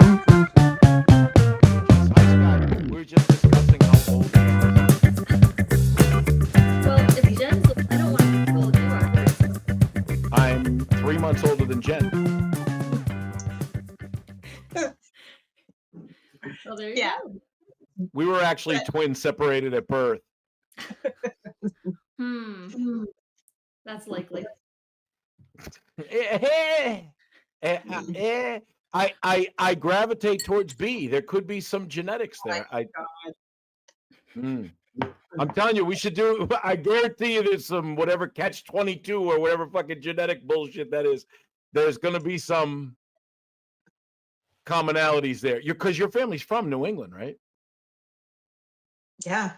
Hi, Scott. We were just discussing how old Jen is. Well, if Jen's, I don't want to be how old you are first. I'm 3 months older than Jen. Well, there you Yeah. go. We were actually twins separated at birth. That's likely. I gravitate towards B. There could be some genetics there. I'm telling you, we should do. I guarantee you, there's some whatever catch-22 or whatever fucking genetic bullshit that is. There's going to be some commonalities there. Because your family's from New England, right? Yeah.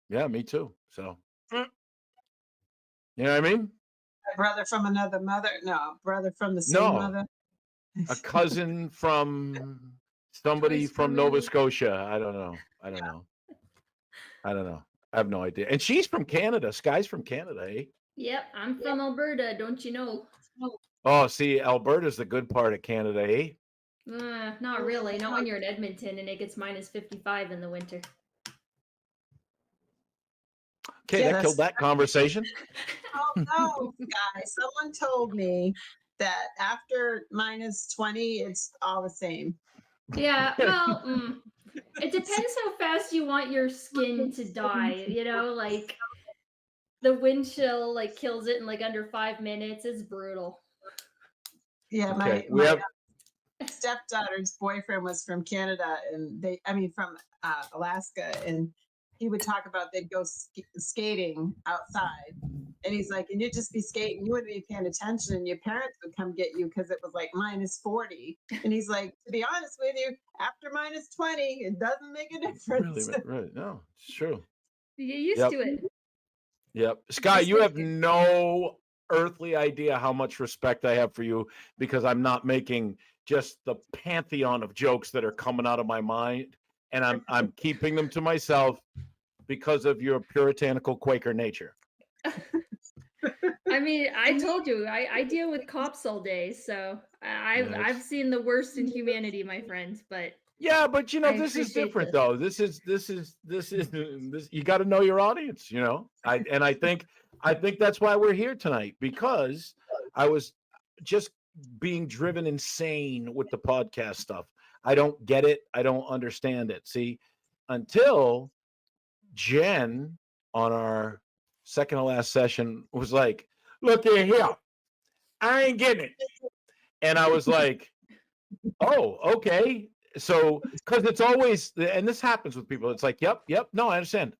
Yeah, me too. So, you know what I mean? A brother from another mother. No, brother from the same No, mother. a cousin from somebody Twice from Nova removed. Scotia. I don't know. I have no idea. And she's from Canada. Sky's from Canada, eh? Yep, I'm from Alberta, don't you know? Oh, see, Alberta's the good part of Canada, eh? Not really. Not when you're in Edmonton and it gets minus 55 in the winter. Okay, Yeah, that killed that conversation. Oh no, guys! Someone told me that after minus 20, it's all the same. Yeah, well, it depends how fast you want your skin to die. You know, like the wind chill like kills it in like under 5 minutes. It's brutal. Yeah, Okay, my stepdaughter's boyfriend was from Canada, and from Alaska, and he would talk about they'd go skating outside, and he's like, and you'd just be skating, you wouldn't be paying attention, and your parents would come get you because it was like minus 40, and he's like, to be honest with you, after minus 20, it doesn't make a difference. Really? No, it's true. You get used to it. Yep. Sky, you have no earthly idea how much respect I have for you because I'm not making just the pantheon of jokes that are coming out of my mind, and I'm keeping them to myself because of your puritanical Quaker nature. I mean, I told you, I deal with cops all day, so I've seen the worst in humanity, my friends. But yeah, but this is different though. This is you got to know your audience, I think that's why we're here tonight, because I was just being driven insane with the podcast stuff. I don't get it. I don't understand it. See, until Jen on our second to last session was like, "Look here, I ain't getting it," and I was like, "Oh, okay." So, because it's always, and this happens with people, it's like, yep, no, I understand.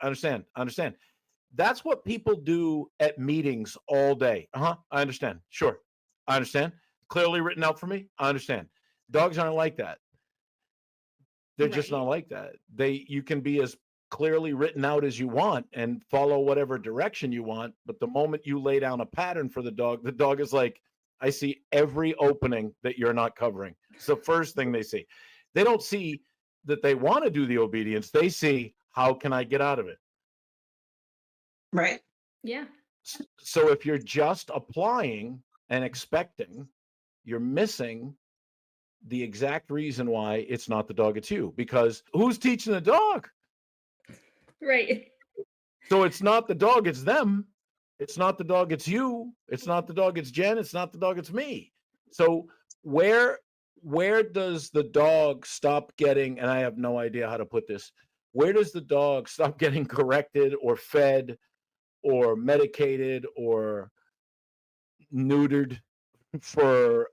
That's what people do at meetings all day. I understand. Sure, I understand. Clearly written out for me. I understand. Dogs aren't like that. They're just not like that. You can be as clearly written out as you want and follow whatever direction you want, but the moment you lay down a pattern for the dog is like, I see every opening that you're not covering. It's the first thing they see. They don't see that they want to do the obedience. They see, how can I get out of it? Right. Yeah. So if you're just applying and expecting, you're missing the exact reason why it's not the dog, it's you. Because who's teaching the dog? Right. So it's not the dog, it's them. It's not the dog, it's you. It's not the dog, it's Jen. It's not the dog, it's me. So where does the dog stop getting, and I have no idea how to put this, where does the dog stop getting corrected or fed or medicated or neutered for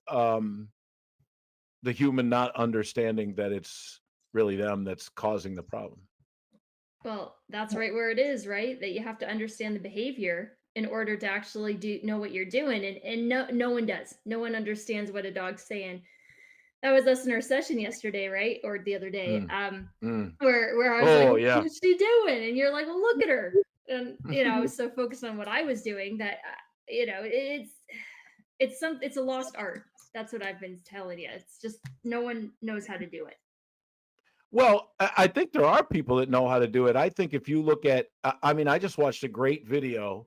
the human not understanding that it's really them that's causing the problem? Well, that's right where it is, right? That you have to understand the behavior in order to actually know what you're doing, and no one does. No one understands what a dog's saying. That was us in our session yesterday, right? Or the other day. Where I was like, what's she doing? And you're like, well, look at her. And I was so focused on what I was doing that it's a lost art. That's what I've been telling you. It's just no one knows how to do it. Well, I think there are people that know how to do it. I think if you look at, I just watched a great video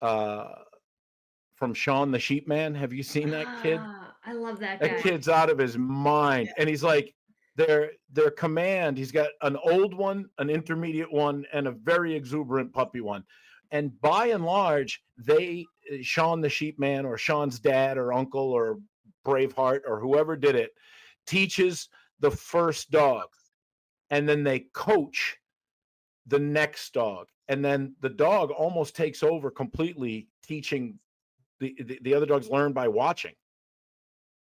from Sean the Sheep Man. Have you seen that kid? I love that guy. That kid's out of his mind. And he's like, their command. He's got an old one, an intermediate one, and a very exuberant puppy one. And by and large, Sean the sheep man or Sean's dad or uncle or Braveheart or whoever did it teaches the first dog, and then they coach the next dog, and then the dog almost takes over completely, teaching the other dogs learn by watching.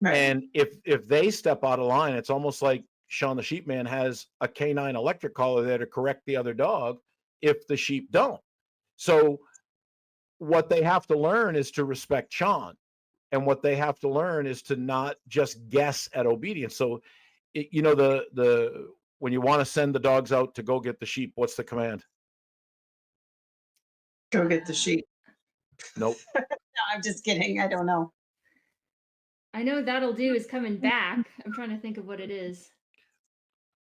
Right. And if they step out of line, it's almost like Sean the sheep man has a canine electric collar there to correct the other dog if the sheep don't. So what they have to learn is to respect Sean, and what they have to learn is to not just guess at obedience. So the when you want to send the dogs out to go get the sheep, what's the command? Go get the sheep. Nope. No, I'm just kidding. I don't know. I know that'll do is coming back. I'm trying to think of what it is.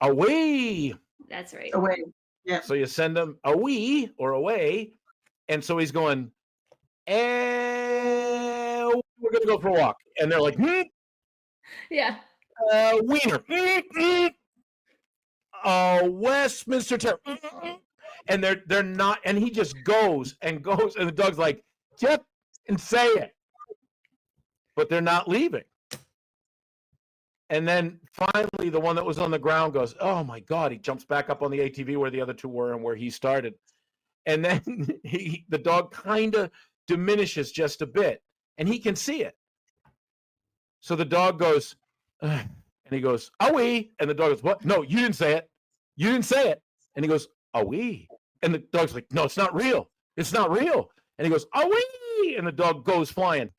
Away. That's right. Away. Yeah. So you send him away or away, and so he's going, and we're gonna go for a walk, and they're like, Yeah. Wiener, Westminster Terrier, and they're not, and he just goes and goes, and the dog's like, "Get and say it," but they're not leaving. And then finally, the one that was on the ground goes, "Oh my God!" He jumps back up on the ATV where the other two were and where he started, and then the dog kind of diminishes just a bit, and he can see it. So the dog goes, and he goes, "Awee," and the dog goes, "What? No, you didn't say it. You didn't say it." And he goes, "Awee," and the dog's like, "No, it's not real. It's not real." And he goes, "Awee," and the dog goes flying.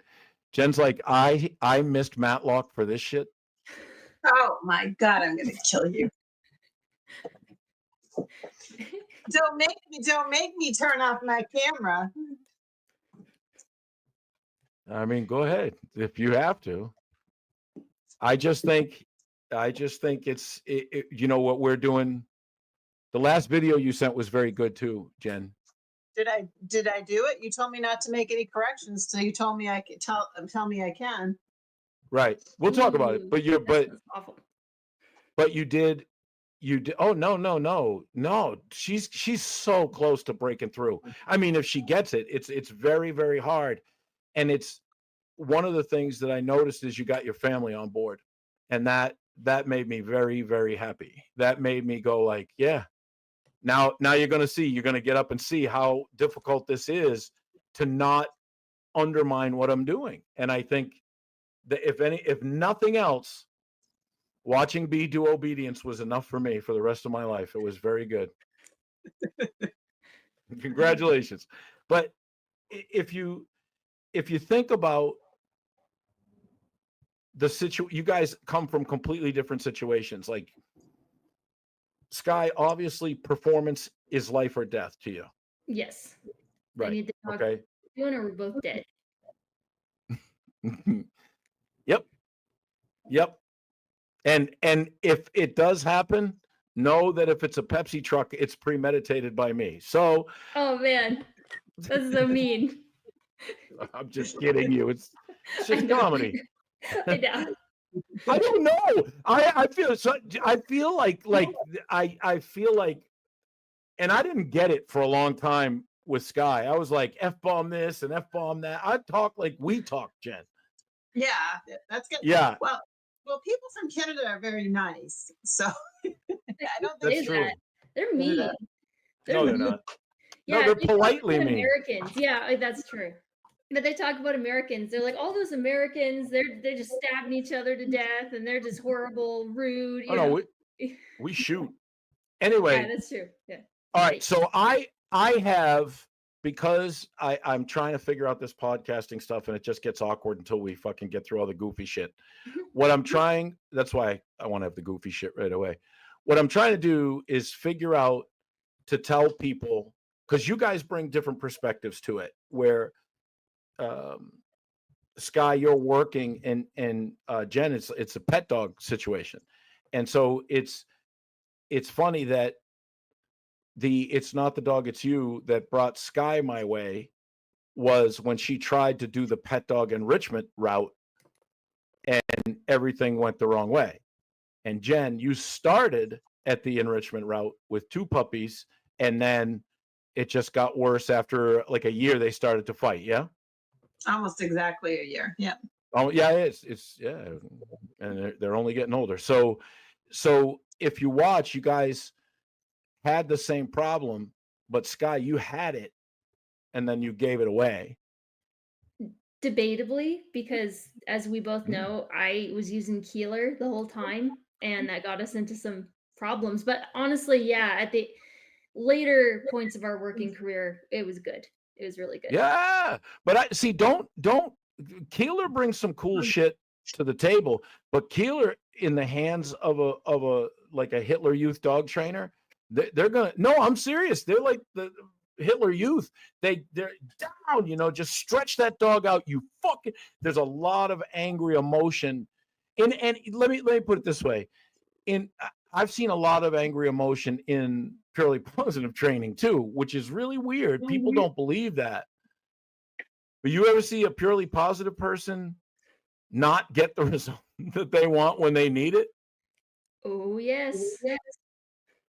Jen's like, I missed Matlock for this shit. Oh my God, I'm gonna kill you. Don't make me turn off my camera. I mean, go ahead if you have to. I just think it's what we're doing. The last video you sent was very good too, Jen. Did I do it? You told me not to make any corrections, so you told me I could tell me I can. Right. We'll talk about it. But you did. Oh, no. She's so close to breaking through. I mean, if she gets it, it's very, very hard. And it's one of the things that I noticed is you got your family on board. And that made me very, very happy. That made me go like, yeah, now you're going to get up and see how difficult this is to not undermine what I'm doing. And I think that if nothing else, watching B do obedience was enough for me for the rest of my life. It was very good. Congratulations. But if you think about the situation, you guys come from completely different situations. Like Sky, obviously performance is life or death to you. Yes. Right. I need the dog Okay. doing, or we're both dead. Yep. And if it does happen, know that if it's a Pepsi truck, it's premeditated by me. So Oh man, that's so mean. I'm just kidding you. It's I just know. comedy. I know. I don't know. I feel so. I feel like I feel like, and I didn't get it for a long time with Sky. I was like F-bomb this and F-bomb that. I talk like we talk, Jen. Yeah, that's good. Yeah. Well, people from Canada are very nice, so I don't That's think true. That. They're mean. that. No, they're mean. not. Yeah, No, they're they talk politely about mean. Americans. Yeah, that's true. But they talk about Americans. They're like, all those Americans, they're just stabbing each other to death, and they're just horrible, rude. Oh no, we shoot. Anyway. Yeah, that's true. Yeah. All right. So I have, because I'm trying to figure out this podcasting stuff and it just gets awkward until we fucking get through all the goofy shit. What I'm trying, that's why I want to have the goofy shit right away. What I'm trying to do is figure out to tell people, because you guys bring different perspectives to it, where Sky, you're working, and Jen, it's a pet dog situation. And so it's funny that it's not the dog, it's you that brought Sky my way was when she tried to do the pet dog enrichment route and everything went the wrong way. And Jen, you started at the enrichment route with 2 puppies, and then it just got worse after like a year. They started to fight. Yeah. Almost exactly a year. Yeah. Oh yeah, it's yeah, and they're only getting older. So if you watch, you guys had the same problem, but Sky, you had it, and then you gave it away. Debatably, because as we both Mm. know, I was using Keeler the whole time, and that got us into some problems. But honestly, yeah, at the later points of our working career, it was good. It was really good. Yeah, but I see. Don't Keeler brings some cool shit to the table, but Keeler in the hands of a like a Hitler Youth dog trainer, they're gonna. No, I'm serious. They're like the Hitler Youth. They're down. Just stretch that dog out. You fucking. There's a lot of angry emotion, and let me put it this way. I've seen a lot of angry emotion in purely positive training too, which is really weird. People don't believe that. But you ever see a purely positive person not get the result that they want when they need it? Oh, yes.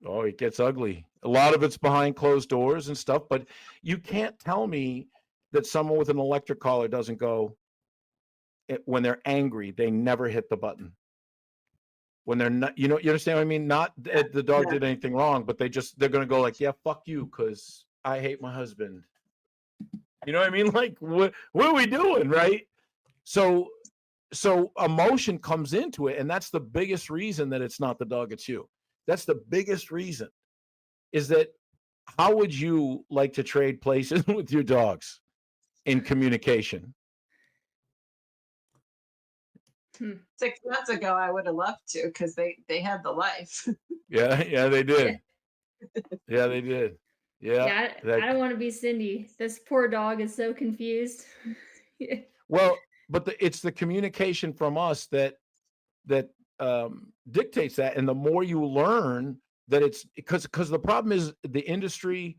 Oh, it gets ugly. A lot of it's behind closed doors and stuff, but you can't tell me that someone with an electric collar doesn't go when they're angry, they never hit the button. When they're not, you understand what I mean? Not that the dog did anything wrong, but they're going to go like, yeah, fuck you, because I hate my husband. You know what I mean? Like, what are we doing, right? So emotion comes into it, and that's the biggest reason that it's not the dog, it's you. That's the biggest reason. Is that how would you like to trade places with your dogs in communication? 6 months ago, I would have loved to, because they had the life. Yeah, they did. Yeah, they did. Yeah. I don't want to be Cindy. This poor dog is so confused. Well, but it's the communication from us that dictates that, and the more you learn that it's because the problem is the industry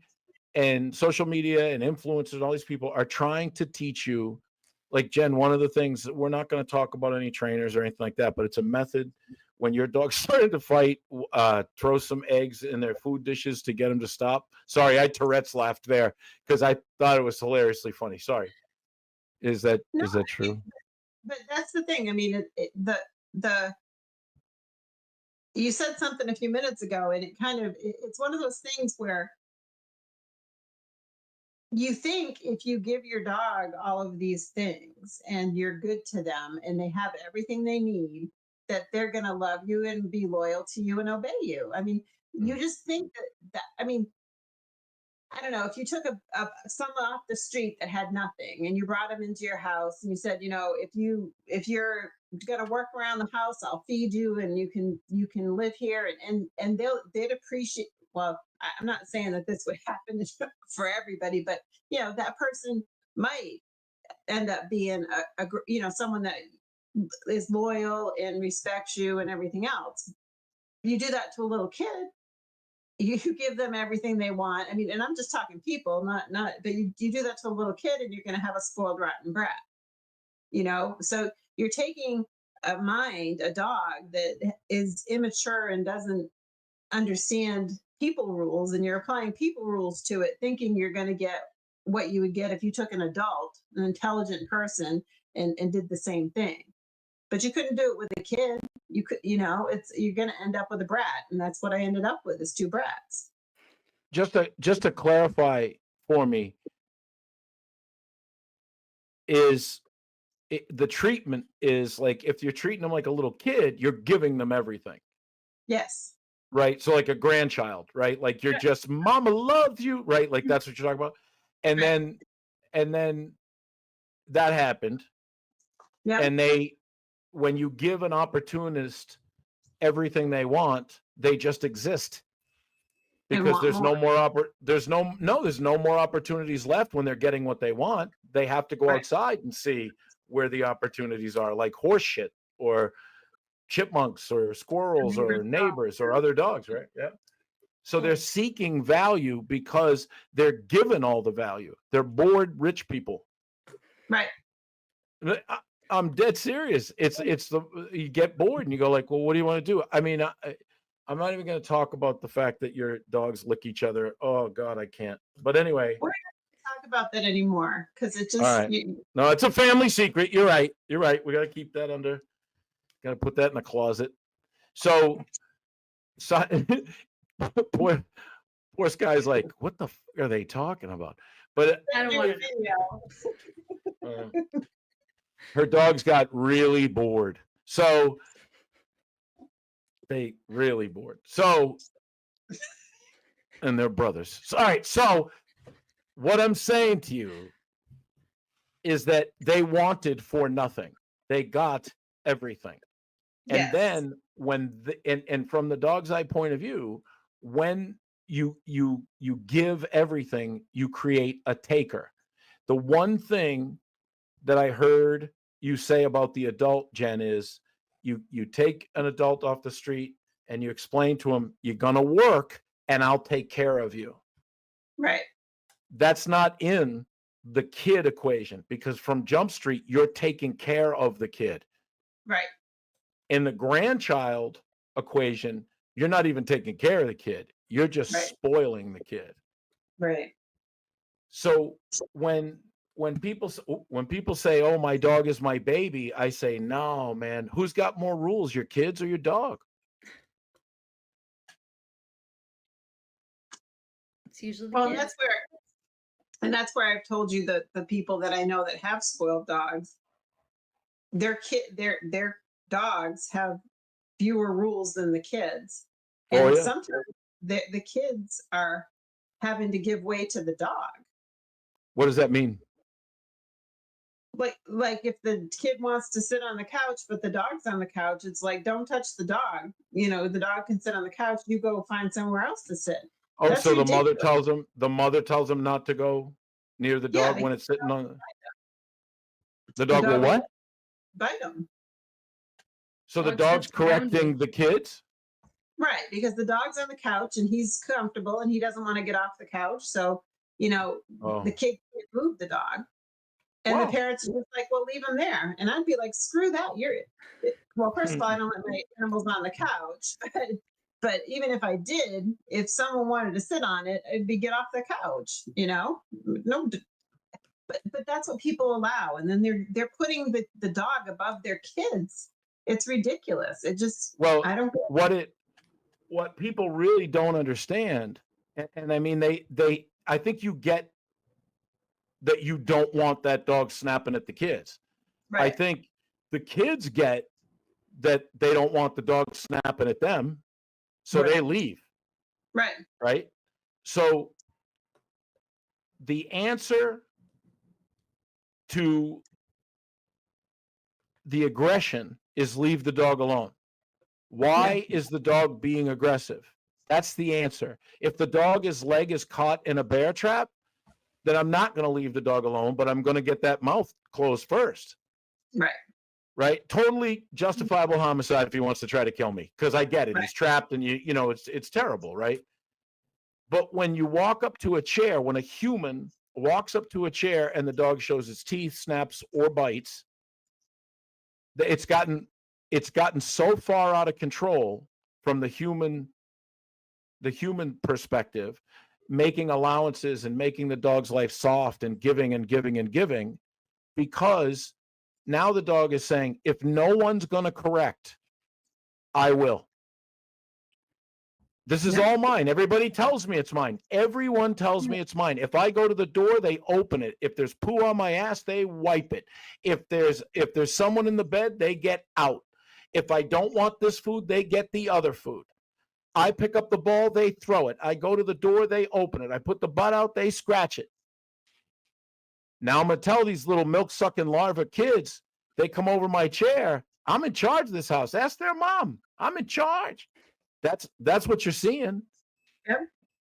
and social media and influencers and all these people are trying to teach you, like Jen, one of the things that we're not going to talk about any trainers or anything like that, but it's a method. When your dog's starting to fight, throw some eggs in their food dishes to get them to stop. Sorry, I Tourette's laughed there because I thought it was hilariously funny. Sorry. Is that true? But that's the thing. I mean, the you said something a few minutes ago, and it's one of those things where you think if you give your dog all of these things and you're good to them and they have everything they need, that they're going to love you and be loyal to you and obey you. I mean, you just think that I mean, I don't know, if you took someone off the street that had nothing and you brought them into your house and you said, if you're going to work around the house, I'll feed you and you can live here, and they'd appreciate. Well, I'm not saying that this would happen for everybody, but that person might end up being someone that is loyal and respects you and everything else. You do that to a little kid, you give them everything they want. I mean, and I'm just talking people, not but you do that to a little kid and you're going to have a spoiled rotten brat. So you're taking a dog that is immature and doesn't understand people rules, and you're applying people rules to it, thinking you're going to get what you would get if you took an adult, an intelligent person, and did the same thing. But you couldn't do it with a kid. You're going to end up with a brat, and that's what I ended up with, is 2 brats. Just to clarify for me, the treatment is like, if you're treating them like a little kid, you're giving them everything. Yes. Right. So like a grandchild, right? Like you're just, mama loves you, right? Like that's what you're talking about. And then that happened. Yeah. And when you give an opportunist everything they want, they just exist. Because there's no more opportunities left when they're getting what they want. They have to go outside and see where the opportunities are, like horse shit or chipmunks or squirrels or neighbors or other dogs, right? Yeah. So they're seeking value because they're given all the value. They're bored rich people. Right. I'm dead serious. It's the you get bored and you go like, well, what do you want to do? I mean, I'm not even going to talk about the fact that your dogs lick each other. Oh God, I can't. But anyway, We're not talk about that anymore because it all just right. No, it's a family secret. You're right. You're right. We got to keep that under. Got to put that in the closet. So, poor poor Sky's like, what the are they talking about? But I don't want to. video. her dogs got really bored. So they really bored. So, and they're brothers. So, all right. So, what I'm saying to you is that they wanted for nothing. They got everything. And Yes. then when and from the dog's eye point of view, when you give everything, you create a taker. The one thing that I heard you say about the adult, Jen, is you take an adult off the street and you explain to him, you're gonna work and I'll take care of you. Right. That's not in the kid equation because from Jump Street, you're taking care of the kid. Right. In the grandchild equation, you're not even taking care of the kid. You're just Right. spoiling the kid. Right. So when people say, "Oh, my dog is my baby," I say, "No, man. Who's got more rules, your kids or your dog?" It's usually the Well, kids. that's where I've told you that the people that I know that have spoiled dogs, their dogs have fewer rules than the kids, Oh and yeah. sometimes the kids are having to give way to the dog. What does that mean? Like if the kid wants to sit on the couch but the dog's on the couch, it's like, don't touch the dog. The dog can sit on the couch, you go find somewhere else to sit. Oh, That's so ridiculous. the mother tells him not to go near the Yeah, dog when it's sitting on the the dog will dog will what? bite them. So the Dog dog's sits around correcting you. the kids? Right, because the dog's on the couch and he's comfortable and he doesn't want to get off the couch. So, the Oh. kid can't move the dog. And the Wow. parents are just like, well, leave him there. And I'd be like, screw that. Well, first of all, I don't let my animals on the couch. But even if I did, if someone wanted to sit on it, it'd be get off the couch, No, but that's what people allow. And then they're putting the dog above their kids. It's ridiculous. It just, Well, I don't what people really don't understand, and I mean they I think you get that you don't want that dog snapping at the kids. I right. think the kids get that they don't want the dog snapping at them, so Right. they leave, Right. right? So the answer to the aggression is leave the dog alone. Why is the dog being aggressive? That's the answer. If the dog's leg is caught in a bear trap, then I'm not going to leave the dog alone, but I'm going to get that mouth closed first. Right. Right? Totally justifiable homicide if he wants to try to kill me, because I get it. Right. He's trapped, and it's terrible, right? But when you walk up to a chair, when a human walks up to a chair and the dog shows its teeth, snaps, or bites, it's gotten so far out of control from the human perspective, making allowances and making the dog's life soft and giving and giving and giving, because now the dog is saying, if no one's going to correct, I will. This is all mine. Everybody tells me it's mine. Everyone tells me it's mine. If I go to the door, they open it. If there's poo on my ass, they wipe it. If there's someone in the bed, they get out. If I don't want this food, they get the other food. I pick up the ball, they throw it. I go to the door, they open it. I put the butt out, they scratch it. Now I'm going to tell these little milk-sucking larva kids, they come over my chair, I'm in charge of this house. Ask their mom. I'm in charge. That's what you're seeing.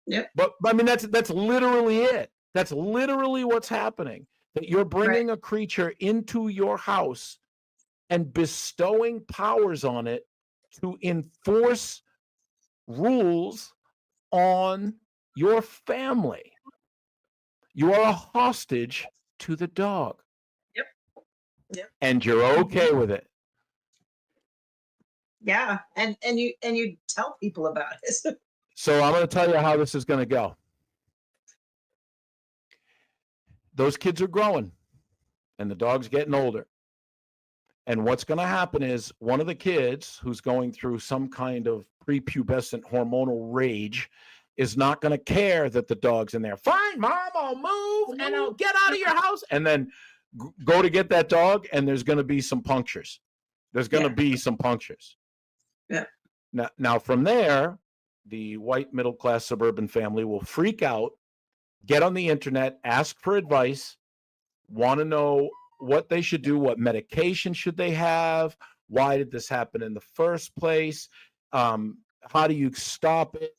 Yep. But I mean, that's literally it. That's literally what's happening. That you're bringing a creature into your house and bestowing powers on it to enforce rules on your family. You are a hostage to the dog. Yep. Yep. and you're okay with it. Yeah, and you tell people about it. So I'm going to tell you how this is going to go. Those kids are growing, and the dog's getting older. And what's going to happen is one of the kids who's going through some kind of prepubescent hormonal rage is not going to care that the dog's in there. Fine, mom, I'll move and I'll get out of your house. And then go to get that dog, and there's going to be some punctures. There's going to be some punctures. Yeah. Now, from there, the white middle-class suburban family will freak out, get on the internet, ask for advice, want to know what they should do, what medication should they have, why did this happen in the first place, how do you stop it,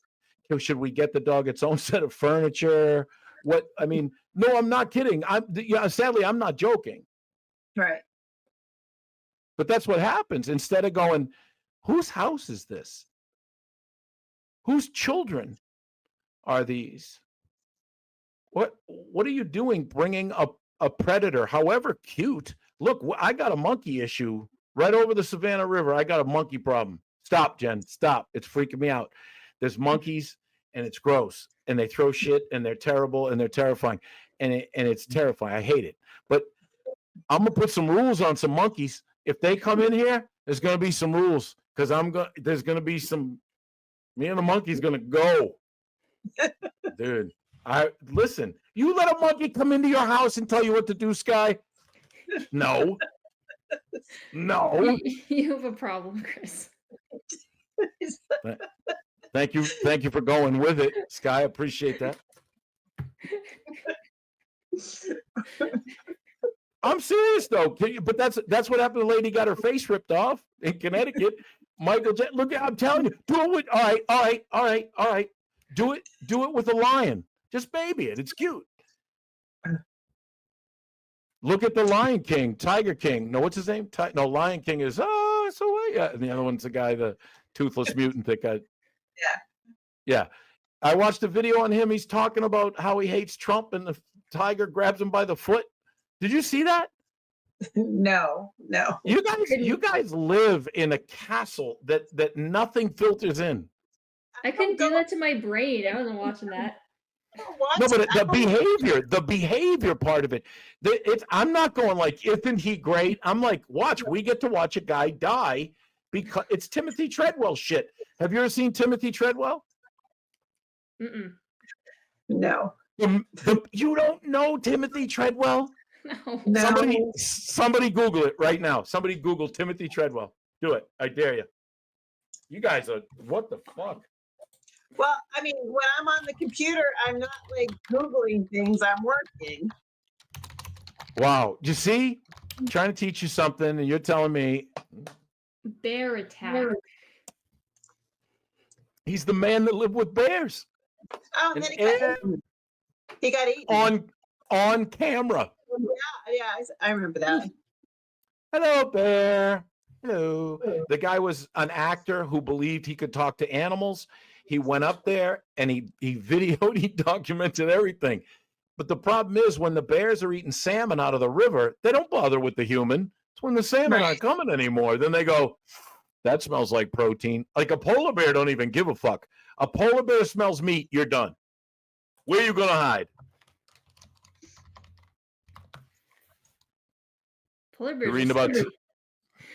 should we get the dog its own set of furniture, what, I mean, no, I'm not kidding, sadly, I'm not joking. Right. But that's what happens. Instead of going, whose house is this? Whose children are these? What are you doing bringing a predator, however cute? Look, I got a monkey issue right over the Savannah River. I got a monkey problem. Stop, Jen. Stop. It's freaking me out. There's monkeys, and it's gross, and they throw shit, and they're terrible, and they're terrifying, and it's terrifying. I hate it. But I'm gonna put some rules on some monkeys. If they come in here, there's gonna be some rules because there's gonna be some. Me and the monkey's gonna go, dude. Listen. You let a monkey come into your house and tell you what to do, Sky? No. You have a problem, Chris. Thank you for going with it, Sky. Appreciate that. I'm serious though, but that's what happened. The lady got her face ripped off in Connecticut. Michael, look, I'm telling you, do it with all right. Do it with a lion. Just baby it. It's cute. Look at the Lion King, Tiger King. No, what's his name? Lion King is yeah. And the other one's the guy, the toothless mutant that got. Yeah. I watched a video on him. He's talking about how he hates Trump, and the tiger grabs him by the foot. Did you see that? No. You guys live in a castle that nothing filters in. I couldn't do that to my brain. I wasn't watching that. No, but the behavior part of it, I'm not going like, isn't he great? I'm like, watch, we get to watch a guy die because it's Timothy Treadwell shit. Have you ever seen Timothy Treadwell? Mm-mm. No. You don't know Timothy Treadwell? No. Somebody Google it right now. Somebody Google Timothy Treadwell. Do it. I dare you. You guys are, what the fuck? Well, I mean, when I'm on the computer, I'm not like Googling things, I'm working. Wow. You see? I'm trying to teach you something, and you're telling me. Bear attack. He's the man that lived with bears. Oh, and then he got eaten. On camera. Yeah, I remember that. Hello, bear. Hello. The guy was an actor who believed he could talk to animals. He went up there and he videoed, he documented everything. But the problem is when the bears are eating salmon out of the river, they don't bother with the human. It's when the salmon aren't coming anymore. Then they go, that smells like protein. Like a polar bear don't even give a fuck. A polar bear smells meat, you're done. Where are you going to hide? Polar bears. You're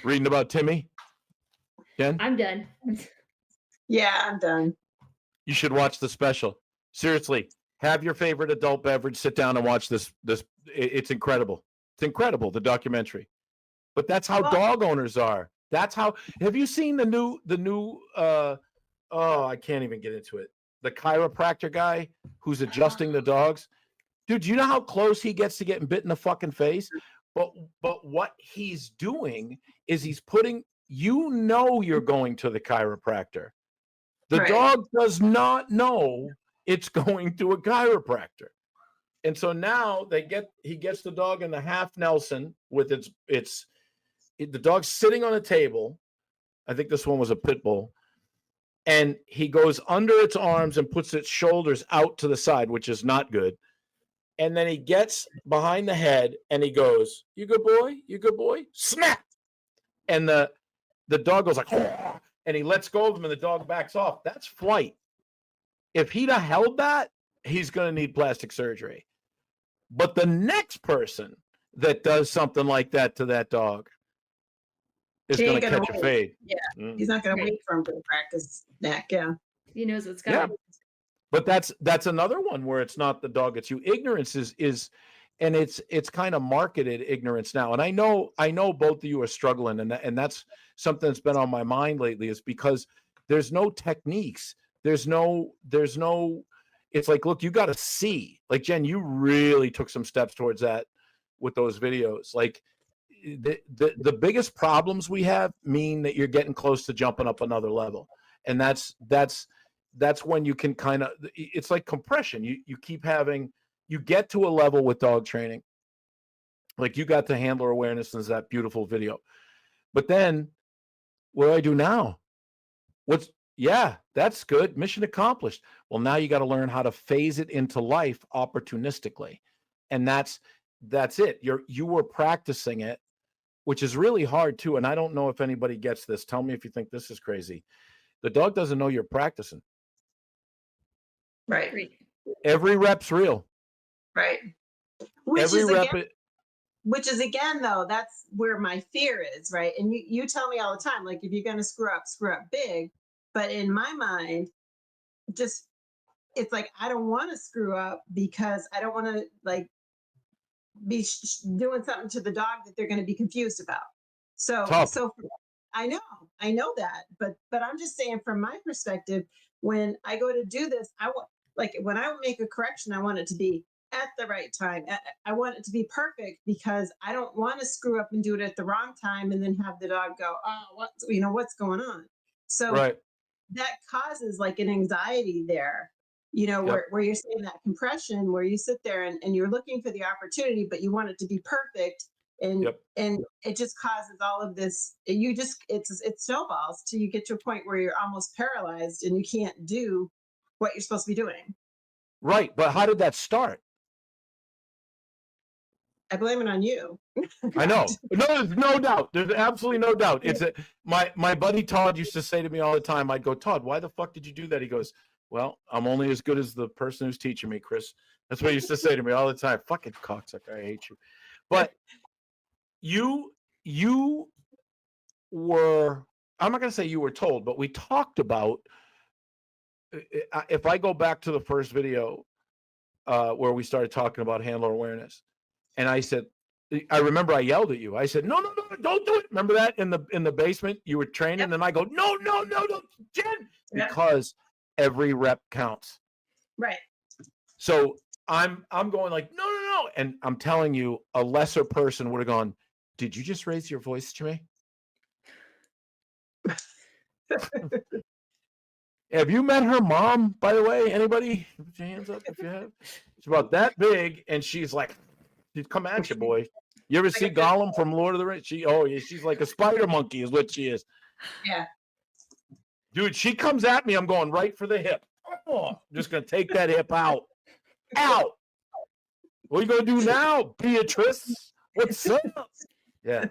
reading about Timmy? Jen? I'm done. Yeah, I'm done. You should watch the special. Seriously, have your favorite adult beverage, sit down and watch this. It's incredible. It's incredible, the documentary. But that's how dog owners are. That's how. Have you seen the new I can't even get into it. The chiropractor guy who's adjusting the dogs. Dude, do you know how close he gets to getting bit in the fucking face? But what he's doing is he's putting, you're going to the chiropractor. The dog does not know it's going to a chiropractor. And so now he gets the dog in the half Nelson with the dog's sitting on a table. I think this one was a pit bull. And he goes under its arms and puts its shoulders out to the side, which is not good. And then he gets behind the head and he goes, "You good boy? You good boy?" Snap. And the dog goes like, "Oh," and he lets go of him and the dog backs off. That's flight. If he'd have held that, he's going to need plastic surgery. But the next person that does something like that to that dog is He going ain't to gonna catch a wait. fade. Yeah, he's not gonna Right. wait for him to practice neck. Yeah, He knows what's Yeah. coming. But that's another one where it's not the dog, it's you. Ignorance is and it's kind of marketed ignorance now. And I know both of you are struggling, and that's something that's been on my mind lately, is because there's no techniques. There's no it's like, look, you got to see. Like, Jen, you really took some steps towards that with those videos. Like, the biggest problems we have mean that you're getting close to jumping up another level. And that's when you can kind of, it's like compression. You keep having, you get to a level with dog training, like you got to handler awareness in that beautiful video. But then what do I do now? Yeah, that's good. Mission accomplished. Well, now you got to learn how to phase it into life opportunistically. And that's it. You were practicing it, which is really hard too. And I don't know if anybody gets this. Tell me if you think this is crazy. The dog doesn't know you're practicing. right, Every rep's real. right. Which Every is rep. again though, that's where my fear is, right? And you tell me all the time, like, if you're gonna screw up big. But in my mind, just, it's like, I don't want to screw up because I don't want to, like, be doing something to the dog that they're going to be confused about. So Tough. I know that, but I'm just saying, from my perspective, when I go to do this, I want, like, when I make a correction, I want it to be at the right time. I want it to be perfect, because I don't want to screw up and do it at the wrong time and then have the dog go, "Oh, what's going on?" So Right. that causes like an anxiety there, where you're saying that compression, where you sit there and you're looking for the opportunity, but you want it to be perfect. And it just causes all of this. It snowballs till you get to a point where you're almost paralyzed and you can't do what you're supposed to be doing. Right. But how did that start? I blame it on you. I know. No, there's no doubt. There's absolutely no doubt. It's my buddy Todd used to say to me all the time. I'd go, "Todd, why the fuck did you do that?" He goes, "Well, I'm only as good as the person who's teaching me, Chris." That's what he used to say to me all the time. Fucking cocksucker, I hate you. But you were, I'm not going to say you were told, but we talked about, if I go back to the first video where we started talking about handler awareness, and I said, I remember I yelled at you. I said, no, don't do it. Remember that in the basement you were training? Yep. And I go, no, Jen, because every rep counts. Right. So I'm going like, no. And I'm telling you, a lesser person would have gone, did you just raise your voice to me? Have you met her mom, by the way? Anybody? Put your hands up if you have. She's about that big, and she's like, she'd come at you, boy. You ever see Gollum from Lord of the Rings? She's like a spider monkey is what she is. Yeah. Dude, she comes at me, I'm going right for the hip. Oh, I'm just going to take that hip out. Out. What are you going to do now, Beatrice? What's up? Yeah.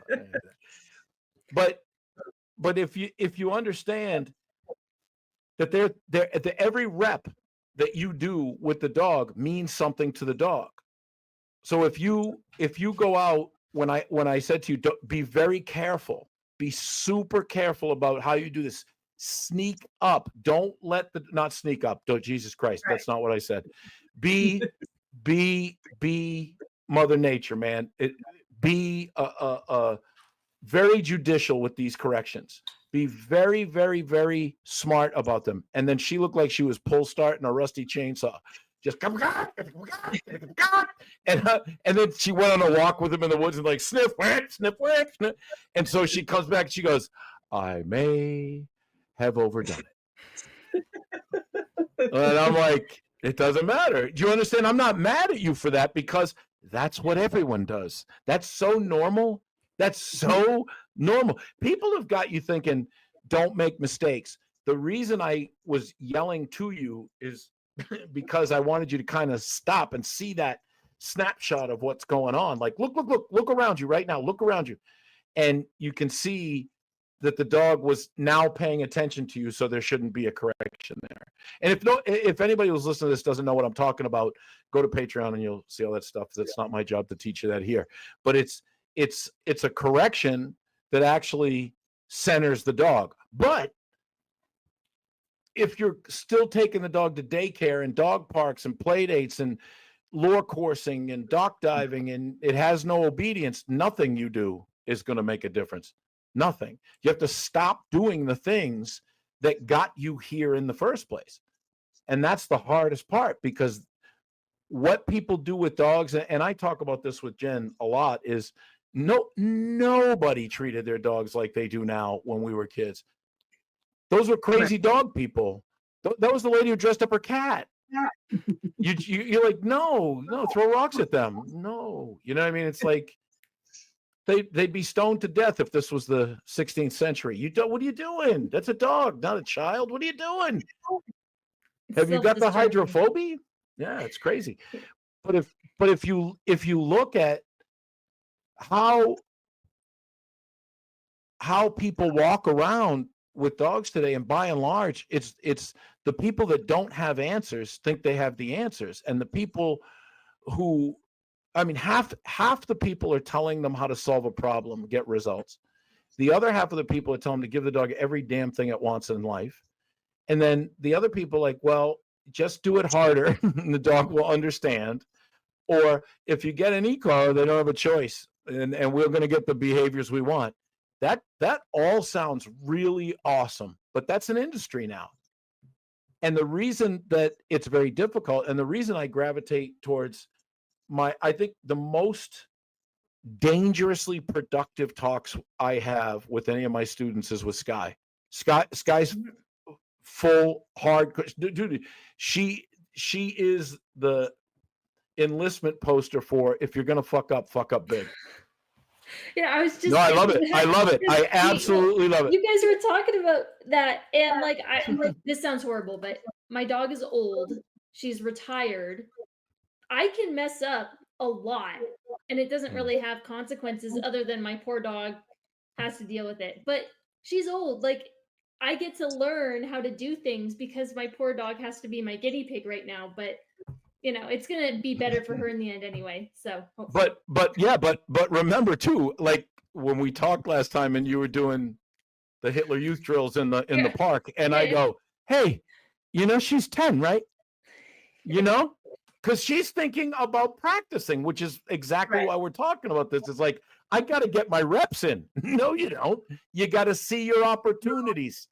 But if you understand that every rep that you do with the dog means something to the dog. So if you go out, when I said to you, be very careful, be super careful about how you do this. Sneak up. Don't let not sneak up. Don't, Jesus Christ. Right. That's not what I said. Be Mother Nature, man. Be very judicial with these corrections. Be very, very, very smart about them. And then she looked like she was pull starting a rusty chainsaw. Just come, and then she went on a walk with him in the woods and like sniff, whack, sniff, whack, sniff. And so she comes back. She goes, "I may have overdone it." And I'm like, it doesn't matter. Do you understand? I'm not mad at you for that, because that's what everyone does. That's so normal. That's so normal. People have got you thinking, don't make mistakes. The reason I was yelling to you is because I wanted you to kind of stop and see that snapshot of what's going on. Like, look around you right now. Look around you. And you can see that the dog was now paying attention to you, so there shouldn't be a correction there. And if anybody who's listening to this doesn't know what I'm talking about, go to Patreon and you'll see all that stuff. That's not my job to teach you that here. But it's a correction that actually centers the dog. But if you're still taking the dog to daycare and dog parks and play dates and lure coursing and dock diving and it has no obedience, nothing you do is going to make a difference. Nothing. You have to stop doing the things that got you here in the first place. And that's the hardest part, because what people do with dogs, and I talk about this with Jen a lot, is nobody treated their dogs like they do now when we were kids. Those were crazy dog people. That was the lady who dressed up her cat. You're like, no, throw rocks at them. No, you know what I mean? It's like they'd be stoned to death if this was the 16th century. What are you doing? That's a dog, not a child. What are you doing? Have you got the hydrophobia? Yeah, it's crazy. But if you look at how people walk around with dogs today, and by and large, it's the people that don't have answers think they have the answers, and the people who, I mean, half the people are telling them how to solve a problem, get results. The other half of the people are telling them to give the dog every damn thing it wants in life. And then the other people are like, well, just do it harder and the dog will understand. Or if you get an e-collar, they don't have a choice, and we're going to get the behaviors we want. That all sounds really awesome, but that's an industry now. And the reason that it's very difficult, and the reason I gravitate towards I think the most dangerously productive talks I have with any of my students is with Sky. Sky's full hard, dude. She is the enlistment poster for, if you're gonna fuck up big. Yeah, I was just. No, I love it. I love it. I absolutely love it. You guys were talking about that, and like, this sounds horrible, but my dog is old. She's retired. I can mess up a lot, and it doesn't really have consequences other than my poor dog has to deal with it. But she's old. Like, I get to learn how to do things because my poor dog has to be my guinea pig right now. But it's gonna be better for her in the end anyway. So hopefully. But remember too, like when we talked last time and you were doing the Hitler Youth drills in the park, and I go, hey, she's 10, right? Because she's thinking about practicing, which is exactly why we're talking about this. It's like, I got to get my reps in. No, you don't. You got to see your opportunities.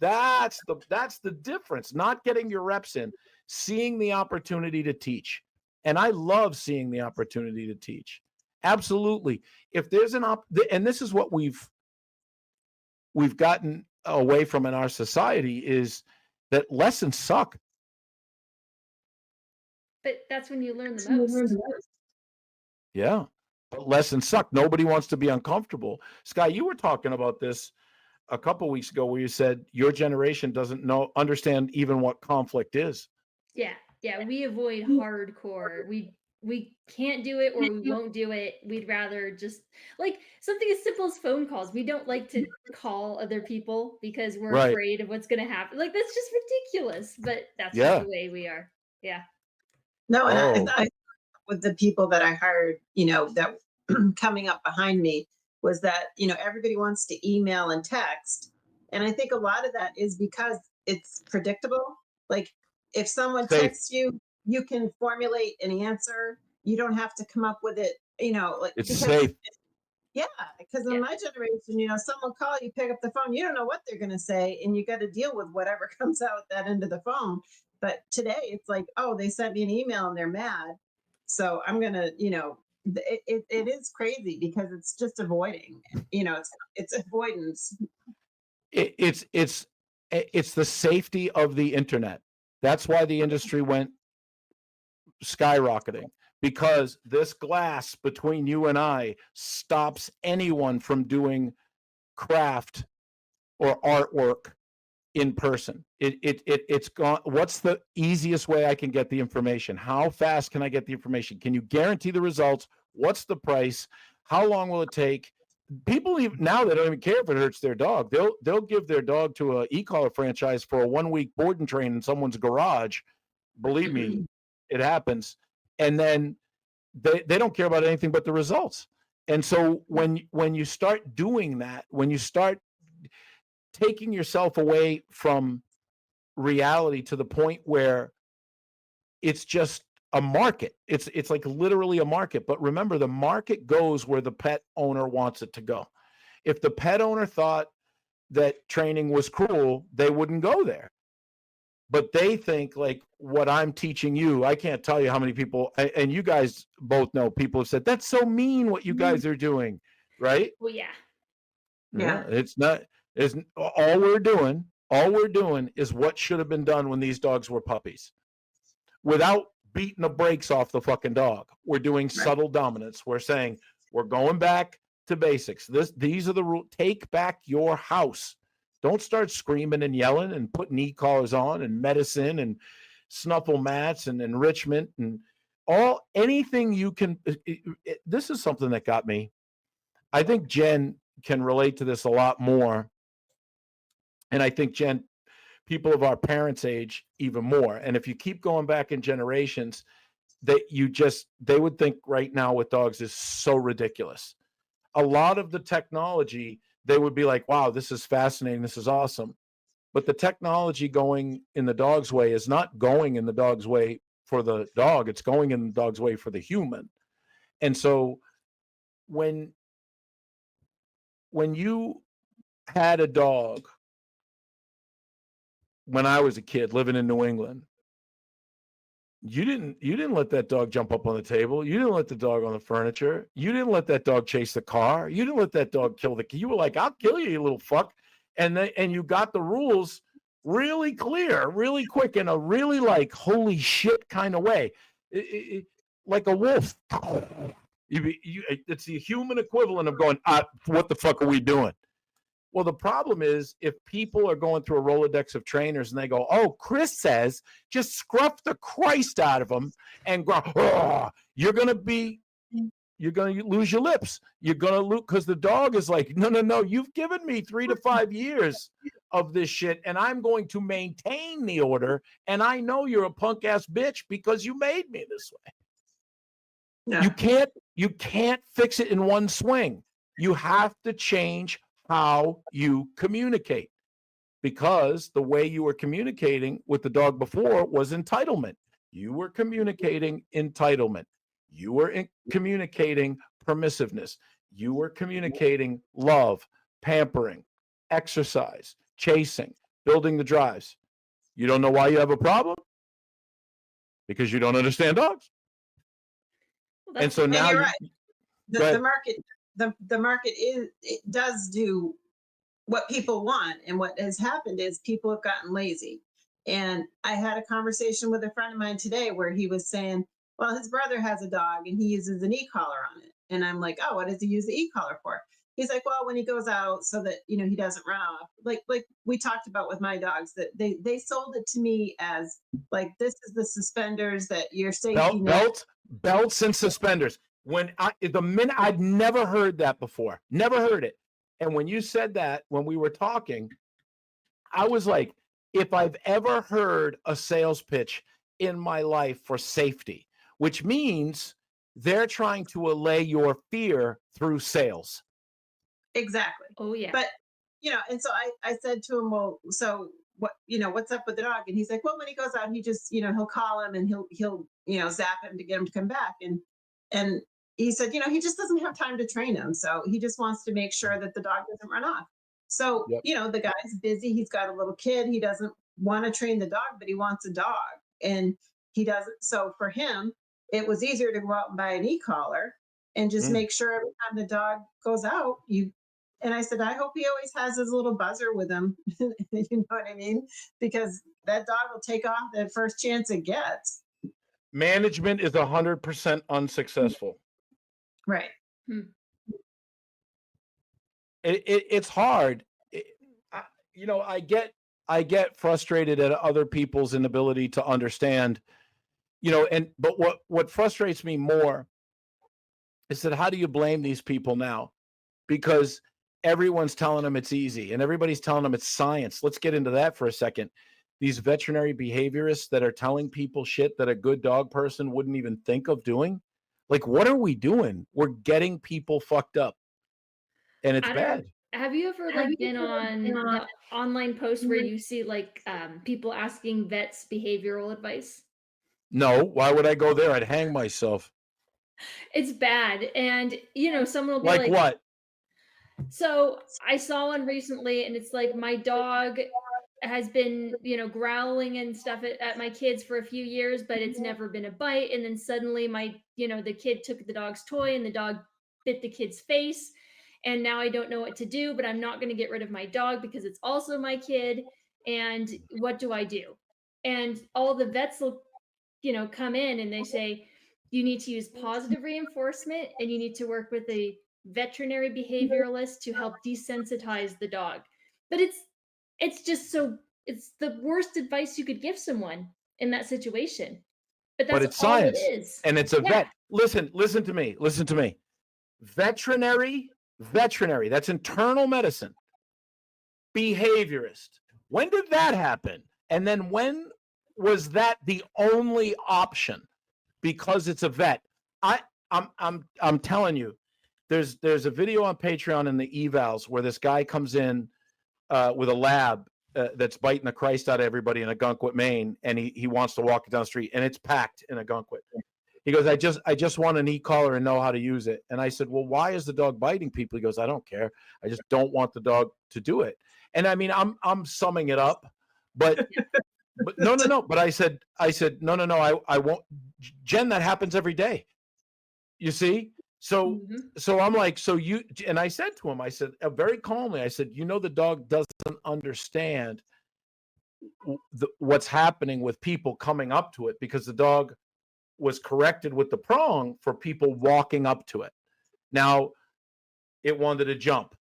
That's the difference. Not getting your reps in, seeing the opportunity to teach. And I love seeing the opportunity to teach. Absolutely. If there's and this is what we've gotten away from in our society, is that lessons suck. But that's when you learn the most. Yeah. But lessons suck. Nobody wants to be uncomfortable. Sky, you were talking about this a couple weeks ago where you said your generation doesn't understand even what conflict is. Yeah. We avoid hardcore. We can't do it, or we won't do it. We'd rather just, like, something as simple as phone calls. We don't like to call other people because we're afraid of what's going to happen. Like, that's just ridiculous, but that's just the way we are. Yeah. No, and I with the people that I hired, that coming up behind me, was that, everybody wants to email and text. And I think a lot of that is because it's predictable. Like, if someone texts you, you can formulate an answer. You don't have to come up with it, like, it's safe. Yeah, because in my generation, someone call you, pick up the phone, you don't know what they're going to say, and you got to deal with whatever comes out that end of the phone. But today, it's like, oh, they sent me an email and they're mad, so I'm gonna, it is crazy because it's just avoiding. It's avoidance. It's the safety of the internet. That's why the industry went skyrocketing, because this glass between you and I stops anyone from doing craft or artwork in person. It's gone. What's the easiest way I can get the information? How fast can I get the information? Can you guarantee the results? What's the price? How long will it take? People even now, they don't even care if it hurts their dog. They'll give their dog to a e-collar franchise for a 1-week board and train in someone's garage. Believe me, it happens. And then they don't care about anything but the results. And so when you start doing that, when you start taking yourself away from reality to the point where it's just a market, it's like literally a market. But remember, the market goes where the pet owner wants it to go. If the pet owner thought that training was cruel, they wouldn't go there. But they think like what I'm teaching you. I can't tell you how many people, and you guys both know, people have said that's so mean what you guys are doing, right? Well, yeah. Yeah. It's not. Is all we're doing. All we're doing is what should have been done when these dogs were puppies, without beating the brakes off the fucking dog. We're doing subtle dominance. We're saying we're going back to basics. These are the rules. Take back your house. Don't start screaming and yelling and putting e-collars on and medicine and snuffle mats and enrichment and anything you can. This is something that got me. I think Jen can relate to this a lot more. And I think, Jen, people of our parents' age even more. And if you keep going back in generations, they would think right now with dogs is so ridiculous. A lot of the technology, they would be like, wow, this is fascinating. This is awesome. But the technology going in the dog's way is not going in the dog's way for the dog. It's going in the dog's way for the human. And so when you had a dog, when I was a kid living in New England, you didn't let that dog jump up on the table. You didn't let the dog on the furniture. You didn't let that dog chase the car. You didn't let that dog kill the kid. You were like, I'll kill you, you little fuck. And you got the rules really clear, really quick, in a really like holy shit kind of way. Like a wolf. It's the human equivalent of going, what the fuck are we doing? Well, the problem is if people are going through a Rolodex of trainers and they go, oh, Chris says, just scruff the Christ out of them and go, oh, you're going to lose your lips. You're going to lose, because the dog is like, no, you've given me 3 to 5 years of this shit and I'm going to maintain the order. And I know you're a punk ass bitch because you made me this way. Yeah. You can't fix it in one swing. You have to change how you communicate, because the way you were communicating with the dog before was entitlement. You were communicating entitlement. You were communicating permissiveness. You were communicating love, pampering, exercise, chasing, building the drives. You don't know why you have a problem? Because you don't understand dogs. Well, and so now you're right. The market does do what people want, and what has happened is people have gotten lazy. And I had a conversation with a friend of mine today where he was saying, well, his brother has a dog and he uses an e-collar on it. And I'm like, oh, what does he use the e-collar for? He's like, well, when he goes out so that, he doesn't run off. Like we talked about with my dogs, that they sold it to me as like, this is the suspenders that your safety belts and suspenders. The minute, I'd never heard that before, never heard it. And when you said that, when we were talking, I was like, if I've ever heard a sales pitch in my life for safety, which means they're trying to allay your fear through sales. Exactly. Oh, yeah. But, and so I said to him, well, so what, what's up with the dog? And he's like, well, when he goes out, he just, he'll call him and he'll zap him to get him to come back. And he said, he just doesn't have time to train him. So he just wants to make sure that the dog doesn't run off. So, the guy's busy. He's got a little kid. He doesn't want to train the dog, but he wants a dog. And he doesn't. So for him, it was easier to go out and buy an e-collar and just make sure every time the dog goes out, and I said, I hope he always has his little buzzer with him. You know what I mean? Because that dog will take off the first chance it gets. Management is 100% unsuccessful. Right. It's hard. I get I get frustrated at other people's inability to understand, but what frustrates me more is that how do you blame these people now? Because everyone's telling them it's easy and everybody's telling them it's science. Let's get into that for a second. These veterinary behaviorists that are telling people shit that a good dog person wouldn't even think of doing. Like, what are we doing? We're getting people fucked up. And it's bad. Have you ever been on the online posts where you see people asking vets behavioral advice? No, why would I go there? I'd hang myself. It's bad. And someone will be Like what? So I saw one recently and it's like my dog has been, growling and stuff at my kids for a few years, but it's never been a bite. And then suddenly the kid took the dog's toy and the dog bit the kid's face. And now I don't know what to do, but I'm not going to get rid of my dog because it's also my kid. And what do I do? And all the vets will, come in and they say, you need to use positive reinforcement and you need to work with a veterinary behavioralist to help desensitize the dog. But it's just it's the worst advice you could give someone in that situation. But that's it's all science. it is. And it's a vet. Listen to me. Veterinary, that's internal medicine. Behaviorist. When did that happen? And then when was that the only option? Because it's a vet. I'm telling you, there's a video on Patreon in the evals where this guy comes in with a lab that's biting the Christ out of everybody in Agunquit, Maine, and he wants to walk it down the street, and it's packed in Agunquit. He goes, I just want an e-collar and know how to use it. And I said, well, why is the dog biting people? He goes, I don't care. I just don't want the dog to do it. And I mean, I'm summing it up, but no. But I said, no. I won't. Jen, that happens every day. You see? So I'm like, and I said to him, I said, very calmly, I said, the dog doesn't understand what's happening with people coming up to it because the dog was corrected with the prong for people walking up to it. Now, it wanted to jump.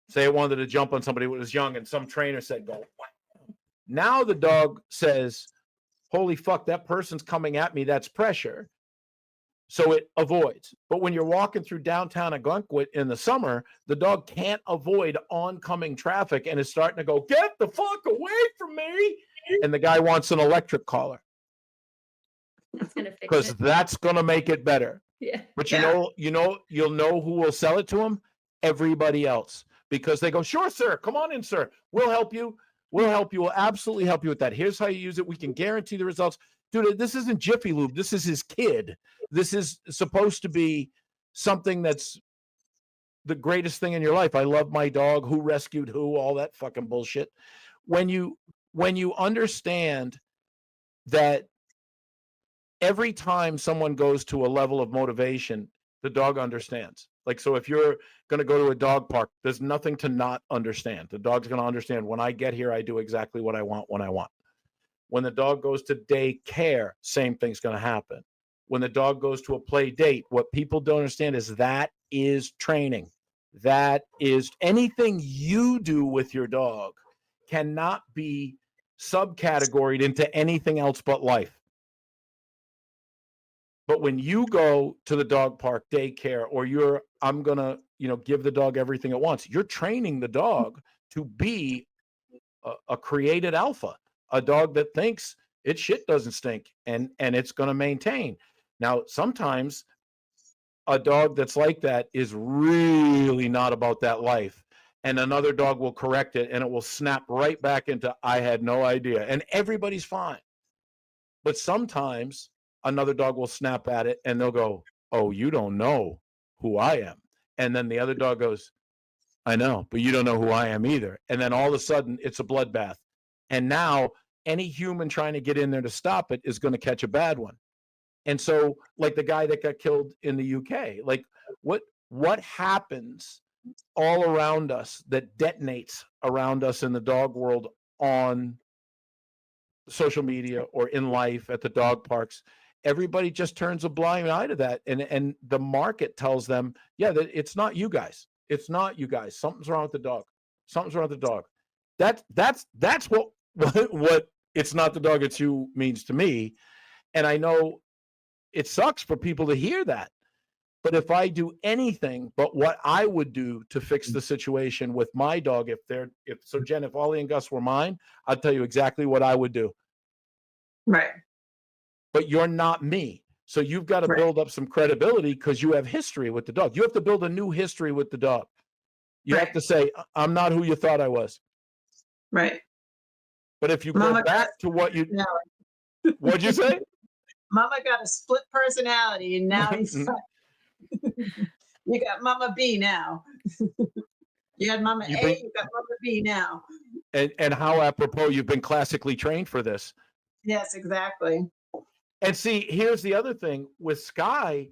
Say it wanted to jump on somebody who was young, and some trainer said, go. Now the dog says, holy fuck, that person's coming at me. That's pressure. So it avoids. But when you're walking through downtown Agunquit in the summer, the dog can't avoid oncoming traffic and is starting to go, get the fuck away from me. And the guy wants an electric collar. That's gonna fix it. Because that's gonna make it better. Yeah. But you'll know who will sell it to him? Everybody else. Because they go, sure, sir. Come on in, sir. We'll help you. We'll absolutely help you with that. Here's how you use it. We can guarantee the results. Dude, this isn't Jiffy Lube. This is his kid. This is supposed to be something that's the greatest thing in your life. I love my dog. Who rescued who? All that fucking bullshit. When you understand that every time someone goes to a level of motivation, the dog understands. Like, so if you're going to go to a dog park, there's nothing to not understand. The dog's going to understand when I get here, I do exactly what I want when I want. When the dog goes to daycare, same thing's going to happen. When the dog goes to a play date, what people don't understand is that is training. That is anything you do with your dog cannot be subcategoried into anything else but life. But when you go to the dog park, daycare, or I'm going to, give the dog everything it wants, you're training the dog to be a created alpha, a dog that thinks its shit doesn't stink and it's going to maintain. Now, sometimes a dog that's like that is really not about that life. And another dog will correct it and it will snap right back into, I had no idea. And everybody's fine. But sometimes another dog will snap at it and they'll go, oh, you don't know who I am. And then the other dog goes, I know, but you don't know who I am either. And then all of a sudden it's a bloodbath. And now any human trying to get in there to stop it is going to catch a bad one. And so, like the guy that got killed in the UK, like what happens all around us that detonates around us in the dog world on social media or in life at the dog parks? Everybody just turns a blind eye to that. And the market tells them, yeah, that it's not you guys. It's not you guys. Something's wrong with the dog. Something's wrong with the dog. That's what what it's not the dog, it's you means to me. And I know it sucks for people to hear that. But if I do anything but what I would do to fix the situation with my dog, Jen, if Ollie and Gus were mine, I'd tell you exactly what I would do. Right. But you're not me. So you've got to build up some credibility because you have history with the dog. You have to build a new history with the dog. You have to say, I'm not who you thought I was. Right. But if you go back to what you, what'd you say? Mama got a split personality, and now you got Mama B now. You had Mama A, you got Mama B now. And how apropos, you've been classically trained for this. Yes, exactly. And see, here's the other thing with Sky.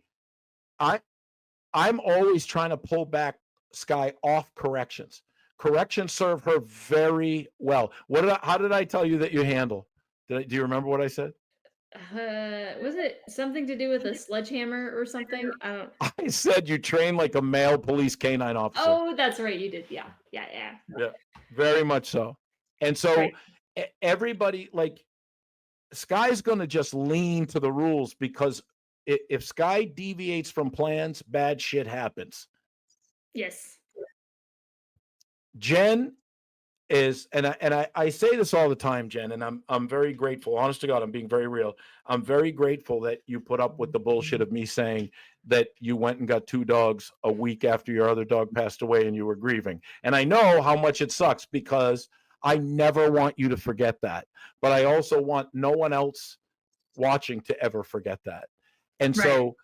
I'm always trying to pull back Sky off corrections. Corrections serve her very well. How did I tell you that you handle? Do you remember what I said? Was it something to do with a sledgehammer or something? I said you train like a male police canine officer. Oh, that's right. You did. Yeah. Very much so. And so everybody, like, Sky's going to just lean to the rules because if Sky deviates from plans, bad shit happens. Yes. Jen is, and I say this all the time, Jen, and I'm very grateful. Honest to God, I'm being very real. I'm very grateful that you put up with the bullshit of me saying that you went and got 2 dogs a week after your other dog passed away and you were grieving. And I know how much it sucks because I never want you to forget that. But I also want no one else watching to ever forget that. And so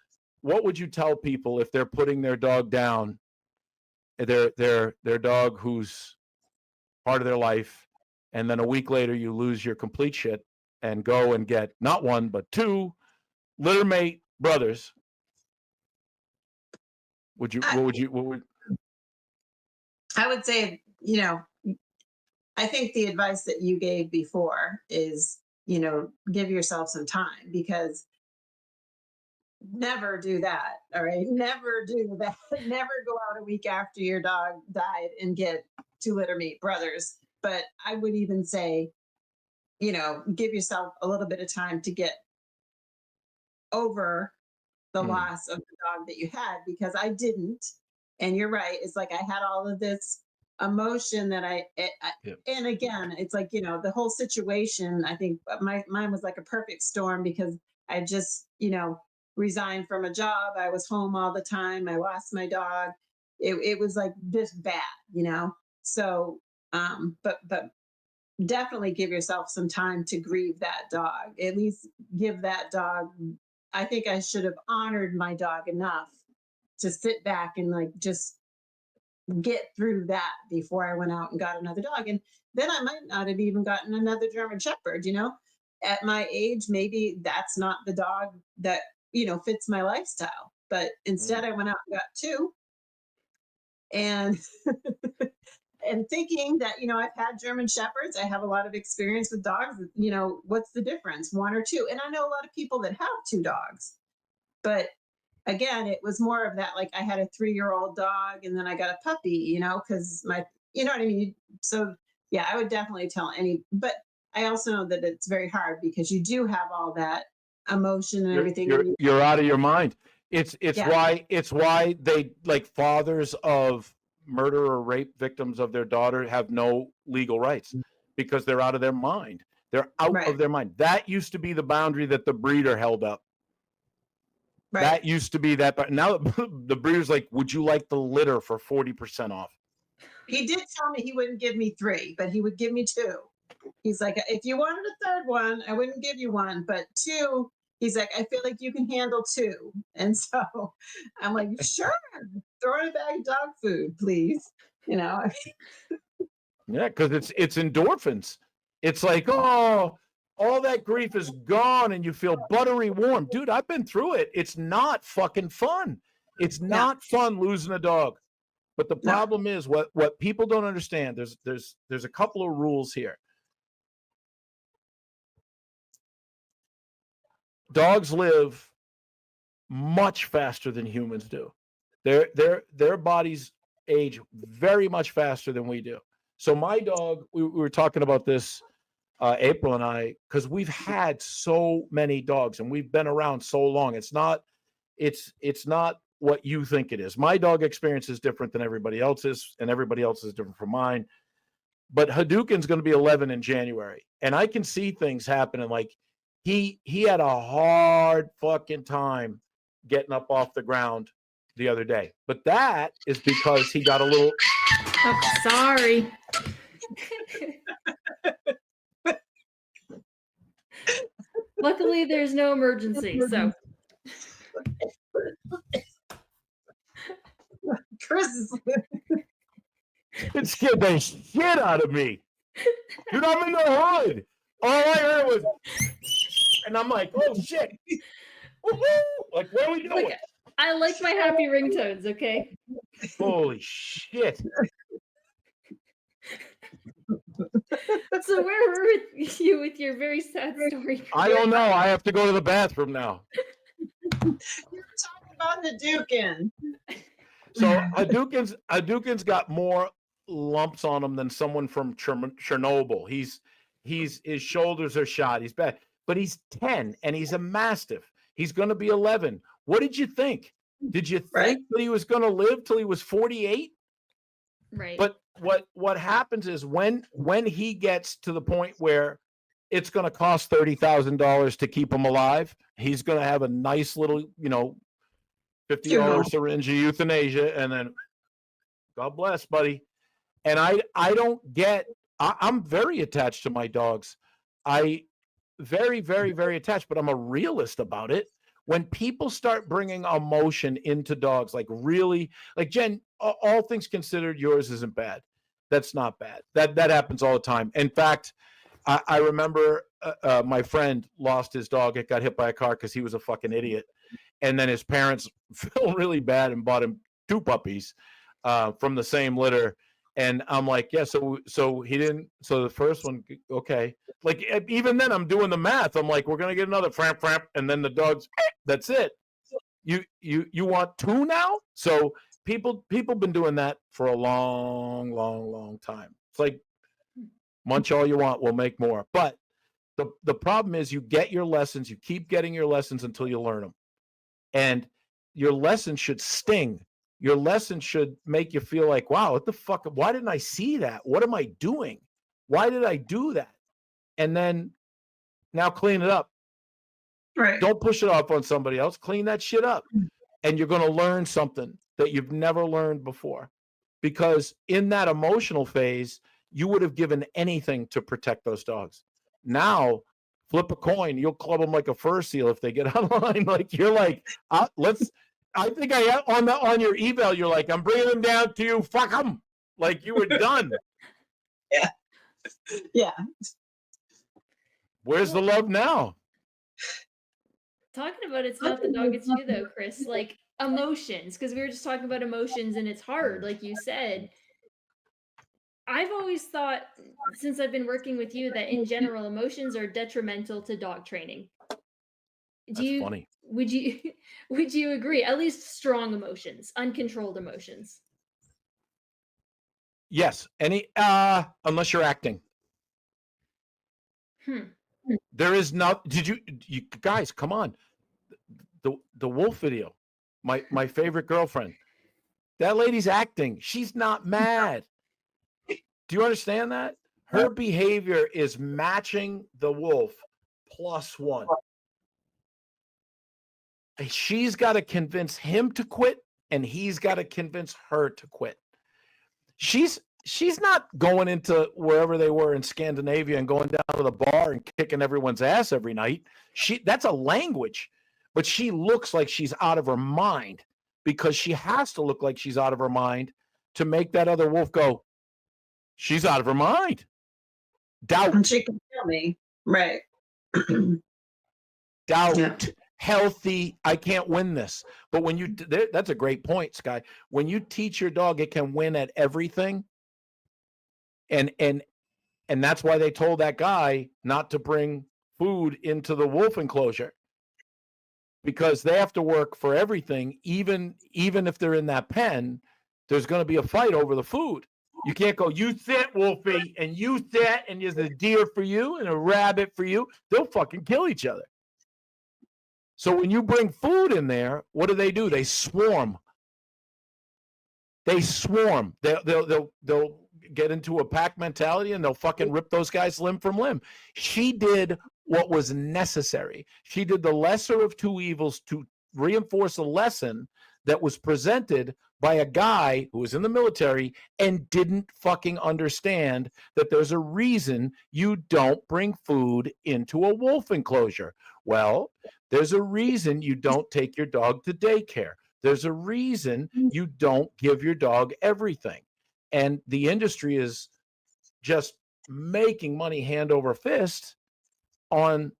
what would you tell people if they're putting their dog down, their dog who's part of their life, and then a week later you lose your complete shit and go and get not 1 but 2 littermate brothers? I would say, I think the advice that you gave before is, give yourself some time, because never do that. All right. Never do that. Never go out a week after your dog died and get 2 littermate brothers. But I would even say, give yourself a little bit of time to get over the loss of the dog that you had, because I didn't. And you're right. It's like I had all of this emotion that and again, it's like, the whole situation, I think mine was like a perfect storm, because I just, resigned from a job. I was home all the time. I lost my dog. It was like this bad, so but definitely give yourself some time to grieve that dog. At least give that dog, I think I should have honored my dog enough to sit back and like just get through that before I went out and got another dog. And then I might not have even gotten another German Shepherd. At my age, maybe that's not the dog that, fits my lifestyle. But instead I went out and got 2. And and thinking that, I've had German Shepherds, I have a lot of experience with dogs, what's the difference, 1 or 2? And I know a lot of people that have 2 dogs, but again, it was more of that, like I had a 3-year-old dog and then I got a puppy, because you know what I mean? So yeah, I would definitely tell but I also know that it's very hard because you do have all that emotion and everything. You're out of your mind. It's why they, like, fathers of murder or rape victims of their daughter have no legal rights, because they're out of their mind. They're out of their mind. That used to be the boundary that the breeder held up. That used to be that, but now the breeder's like, would you like the litter for 40% off? He did tell me he wouldn't give me 3, but he would give me 2. He's like, if you wanted a 3rd one, I wouldn't give you 1, but 2, he's like, I feel like you can handle 2. And so I'm like, sure, throw in a bag of dog food, please. Yeah, because it's endorphins. It's like, oh, all that grief is gone and you feel buttery warm. Dude, I've been through it. It's not fucking fun. It's not fun losing a dog. But the problem is what people don't understand. There's a couple of rules here. Dogs live much faster than humans do. Their bodies age very much faster than we do. So my dog, we were talking about this April and I, because we've had so many dogs and we've been around so long. It's not what you think it is. My dog experience is different than everybody else's, and everybody else is different from mine. But Hadouken's going to be 11 in January, and I can see things happening. Like he had a hard fucking time getting up off the ground the other day, but that is because he got a little. Oh, sorry. Luckily, there's no emergency, so. Chris is It scared the shit out of me. Dude, I'm in the hood. All I heard was, and I'm like, oh shit. Woo-hoo! Like, what are we doing? Like, I like my happy ringtones, okay? Holy shit. So where were you with your very sad story? I don't know. I have to go to the bathroom now. you were talking about Hadouken. So Hadouken's got more lumps on him than someone from Chernobyl. His shoulders are shot. He's bad, but he's 10 and he's a mastiff. He's going to be 11. What did you think? Did you think that he was going to live till he was 48? Right. But what happens is when he gets to the point where it's going to cost $30,000 to keep him alive, he's going to have a nice little, $50 syringe of euthanasia, and then God bless, buddy. And I don't get. I'm very attached to my dogs. Very, very, very attached, but I'm a realist about it. When people start bringing emotion into dogs, like really, like Jen, all things considered, yours isn't bad. That's not bad. That happens all the time. In fact, I remember my friend lost his dog. It got hit by a car because he was a fucking idiot. And then his parents felt really bad and bought him 2 puppies from the same litter. And I'm like, yeah, so he didn't. So the first one, okay. Like even then, I'm doing the math. I'm like, we're gonna get another framp, and then the dogs. That's it. You want 2 now? So people been doing that for a long time. It's like munch all you want, we'll make more. But the problem is, you get your lessons. You keep getting your lessons until you learn them, and your lesson should sting. Your lesson should make you feel like, wow, what the fuck? Why didn't I see that? What am I doing? Why did I do that? And then now clean it up. Right. Don't push it off on somebody else. Clean that shit up. And you're going to learn something that you've never learned before. Because in that emotional phase, you would have given anything to protect those dogs. Now, flip a coin. You'll club them like a fur seal if they get online. Like you're like, I think on your eval, you're like, I'm bringing them down to you. Fuck them. Like you were done. Yeah. Yeah. Where's the love now? Talking about it's not the dog, it's you though, Chris. Like emotions, because we were just talking about emotions and it's hard, like you said. I've always thought, since I've been working with you, that in general, emotions are detrimental to dog training. That's funny. Would you agree? At least strong emotions, uncontrolled emotions. Yes. Unless you're acting. There is not. Did you guys come on? The wolf video, my favorite girlfriend. That lady's acting. She's not mad. Do you understand that? Her behavior is matching the wolf +1. She's got to convince him to quit, and he's got to convince her to quit. She's not going into wherever they were in Scandinavia and going down to the bar and kicking everyone's ass every night. That's a language, but she looks like she's out of her mind because she has to look like she's out of her mind to make that other wolf go, she's out of her mind. Doubt. And she can tell me. Right. Doubt. Yeah. Healthy, I can't win this. But when that's a great point, Sky. When you teach your dog it can win at everything, and that's why they told that guy not to bring food into the wolf enclosure, because they have to work for everything. Even if they're in that pen, there's going to be a fight over the food. You can't go, you sit, Wolfie, and you sit, and there's a deer for you and a rabbit for you. They'll fucking kill each other. So when you bring food in there, what do? They swarm. They swarm. They'll get into a pack mentality and they'll fucking rip those guys limb from limb. She did what was necessary. She did the lesser of two evils to reinforce a lesson that was presented by a guy who was in the military and didn't fucking understand that there's a reason you don't bring food into a wolf enclosure. Well, there's a reason you don't take your dog to daycare. There's a reason you don't give your dog everything. And the industry is just making money hand over fist on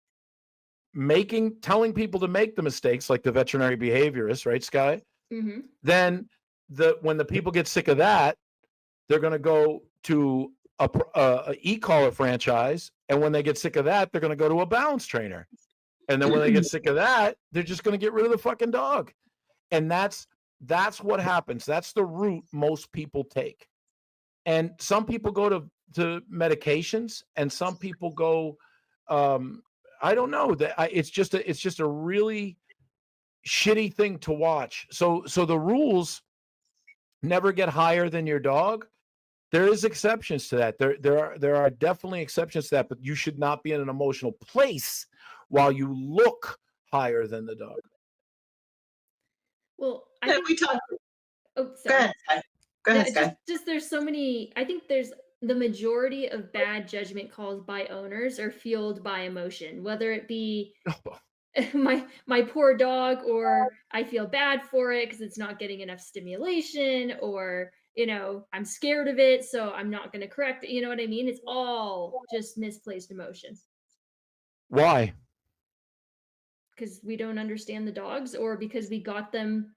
telling people to make the mistakes, like the veterinary behaviorists, right, Sky? Mm-hmm. Then when the people get sick of that, they're going to go to a e-collar franchise, and when they get sick of that, they're going to go to a balance trainer. And then when they get sick of that, they're just going to get rid of the fucking dog. And that's what happens. That's the route most people take. And some people go to medications, and some people go, I don't know. It's just a really shitty thing to watch. So the rules never get higher than your dog. There is exceptions to that. There are definitely exceptions to that, but you should not be in an emotional place while you look higher than the dog. Well, I Yeah, think. we talked. Oh, Go sorry. ahead, Sky. Go ahead, Sky. Just there's so many. I think there's the majority of bad judgment calls by owners are fueled by emotion, whether it be my poor dog, or I feel bad for it because it's not getting enough stimulation, or I'm scared of it, so I'm not going to correct it. You know what I mean? It's all just misplaced emotion Why? because we don't understand the dogs, or because we got them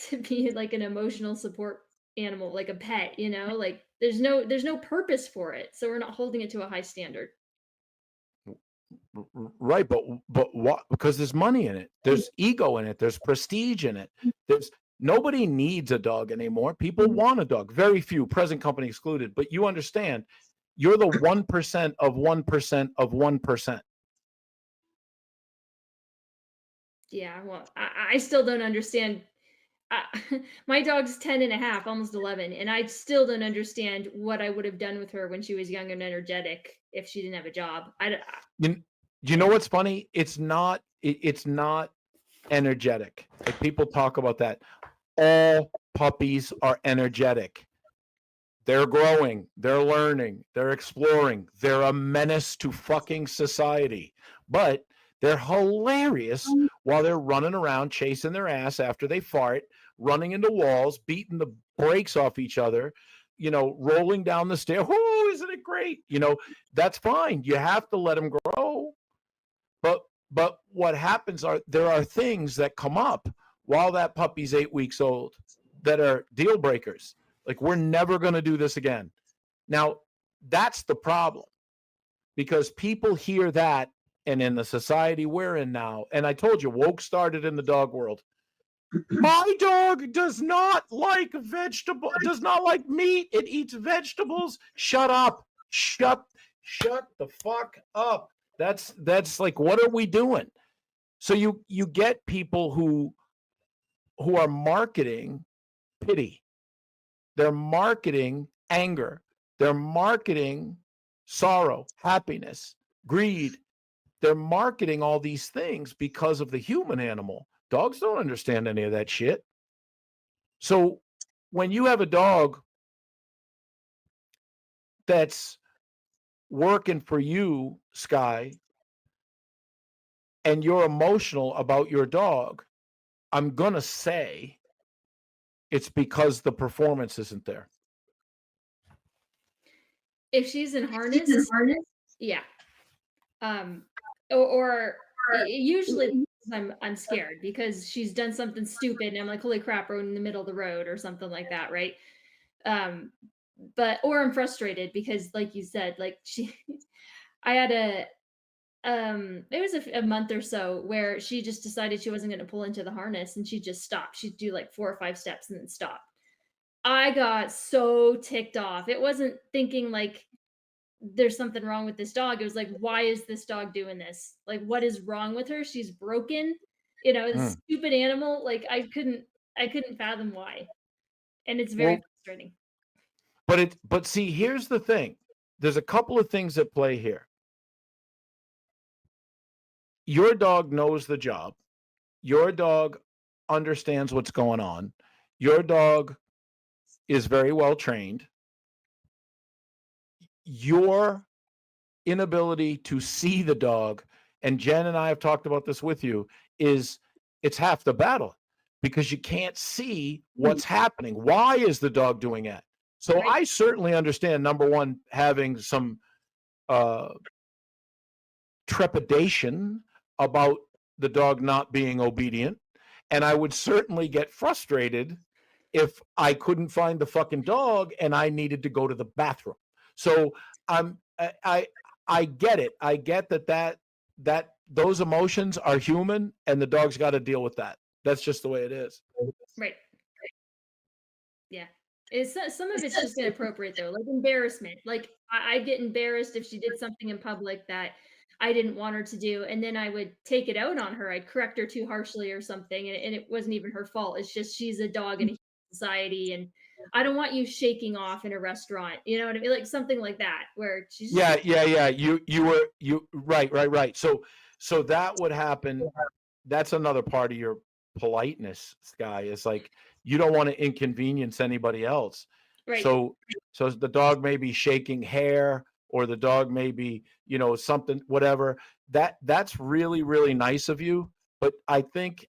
to be like an emotional support animal, like a pet. Like there's no purpose for it, so we're not holding it to a high standard. Right, but what? Because there's money in it. There's ego in it. There's prestige in it. There's nobody needs a dog anymore. People want a dog. Very few, present company excluded. But you understand, you're the 1% of 1% of 1%. Yeah, well, I still don't understand. My dog's 10 and a half, almost 11, and I still don't understand what I would have done with her when she was young and energetic if she didn't have a job. You know what's funny? It's not energetic. Like, people talk about that. All puppies are energetic. They're growing, they're learning, they're exploring. They're a menace to fucking society. But they're hilarious while they're running around chasing their ass after they fart, running into walls, beating the brakes off each other, rolling down the stair. Oh, isn't it great? That's fine. You have to let them grow. But what happens there are things that come up while that puppy's 8 weeks old that are deal breakers. Like, we're never going to do this again. Now, that's the problem, because people hear that, and in the society we're in now, and I told you, woke started in the dog world. My dog does not like does not like meat. It eats vegetables. Shut up. Shut the fuck up. That's like, what are we doing? So you get people who are marketing pity. They're marketing anger. They're marketing sorrow, happiness, greed. They're marketing all these things because of the human animal. Dogs don't understand any of that shit. So when you have a dog that's working for you, Sky, and you're emotional about your dog, I'm going to say it's because the performance isn't there. If she's in harness, yeah. Or usually I'm scared because she's done something stupid and I'm like, holy crap, we're in the middle of the road or something like that, right? Or I'm frustrated because, like you said, like I had it was a month or so where she just decided she wasn't going to pull into the harness, and she just stopped. She'd do like 4 or 5 steps and then stop. I got so ticked off. It wasn't thinking like there's something wrong with this dog. It was like, why is this dog doing this? Like, what is wrong with her? She's broken. You know, this Mm. stupid animal. Like, I couldn't fathom why. And it's very Well, frustrating. but see, here's the thing. There's a couple of things at play here. Your dog knows the job. Your dog understands what's going on. Your dog is very well trained. Your inability to see the dog, and Jen and I have talked about this with you, is it's half the battle because you can't see what's happening. Why is the dog doing that? So Right. I certainly understand, number one, having some uh, trepidation about the dog not being obedient. And I would certainly get frustrated if I couldn't find the fucking dog and I needed to go to the bathroom. So I get it. I get that those emotions are human and the dog's got to deal with that. That's just the way it is. Right. Yeah. Some of it's just inappropriate though, like embarrassment. Like I'd get embarrassed if she did something in public that I didn't want her to do, and then I would take it out on her. I'd correct her too harshly or something, and it wasn't even her fault. It's just she's a dog in a society, and I don't want you shaking off in a restaurant. You know what I mean? Like something like that, where she's just Yeah. You right. So that would happen. That's another part of your politeness, Sky. Is like you don't want to inconvenience anybody else. right. So the dog may be shaking hair, or the dog may be, something, whatever. That's really, really nice of you. But I think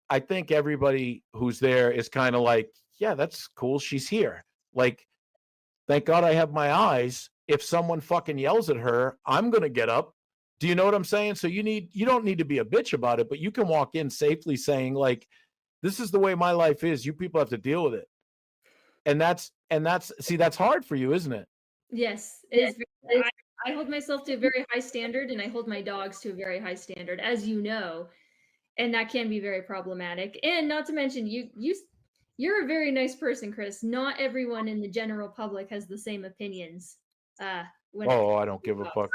everybody who's there is kind of like, yeah, that's cool. She's here. Like, thank God I have my eyes. If someone fucking yells at her, I'm gonna get up. Do you know what I'm saying? So you don't need to be a bitch about it, but you can walk in safely saying, like, this is the way my life is. You people have to deal with it. And that's see, that's hard for you, isn't it? Yes, it is. I hold myself to a very high standard, and I hold my dogs to a very high standard, as you know, and that can be very problematic. And not to mention, you're a very nice person, Chris. Not everyone in the general public has the same opinions. When it Oh, comes I don't to give a dogs. fuck.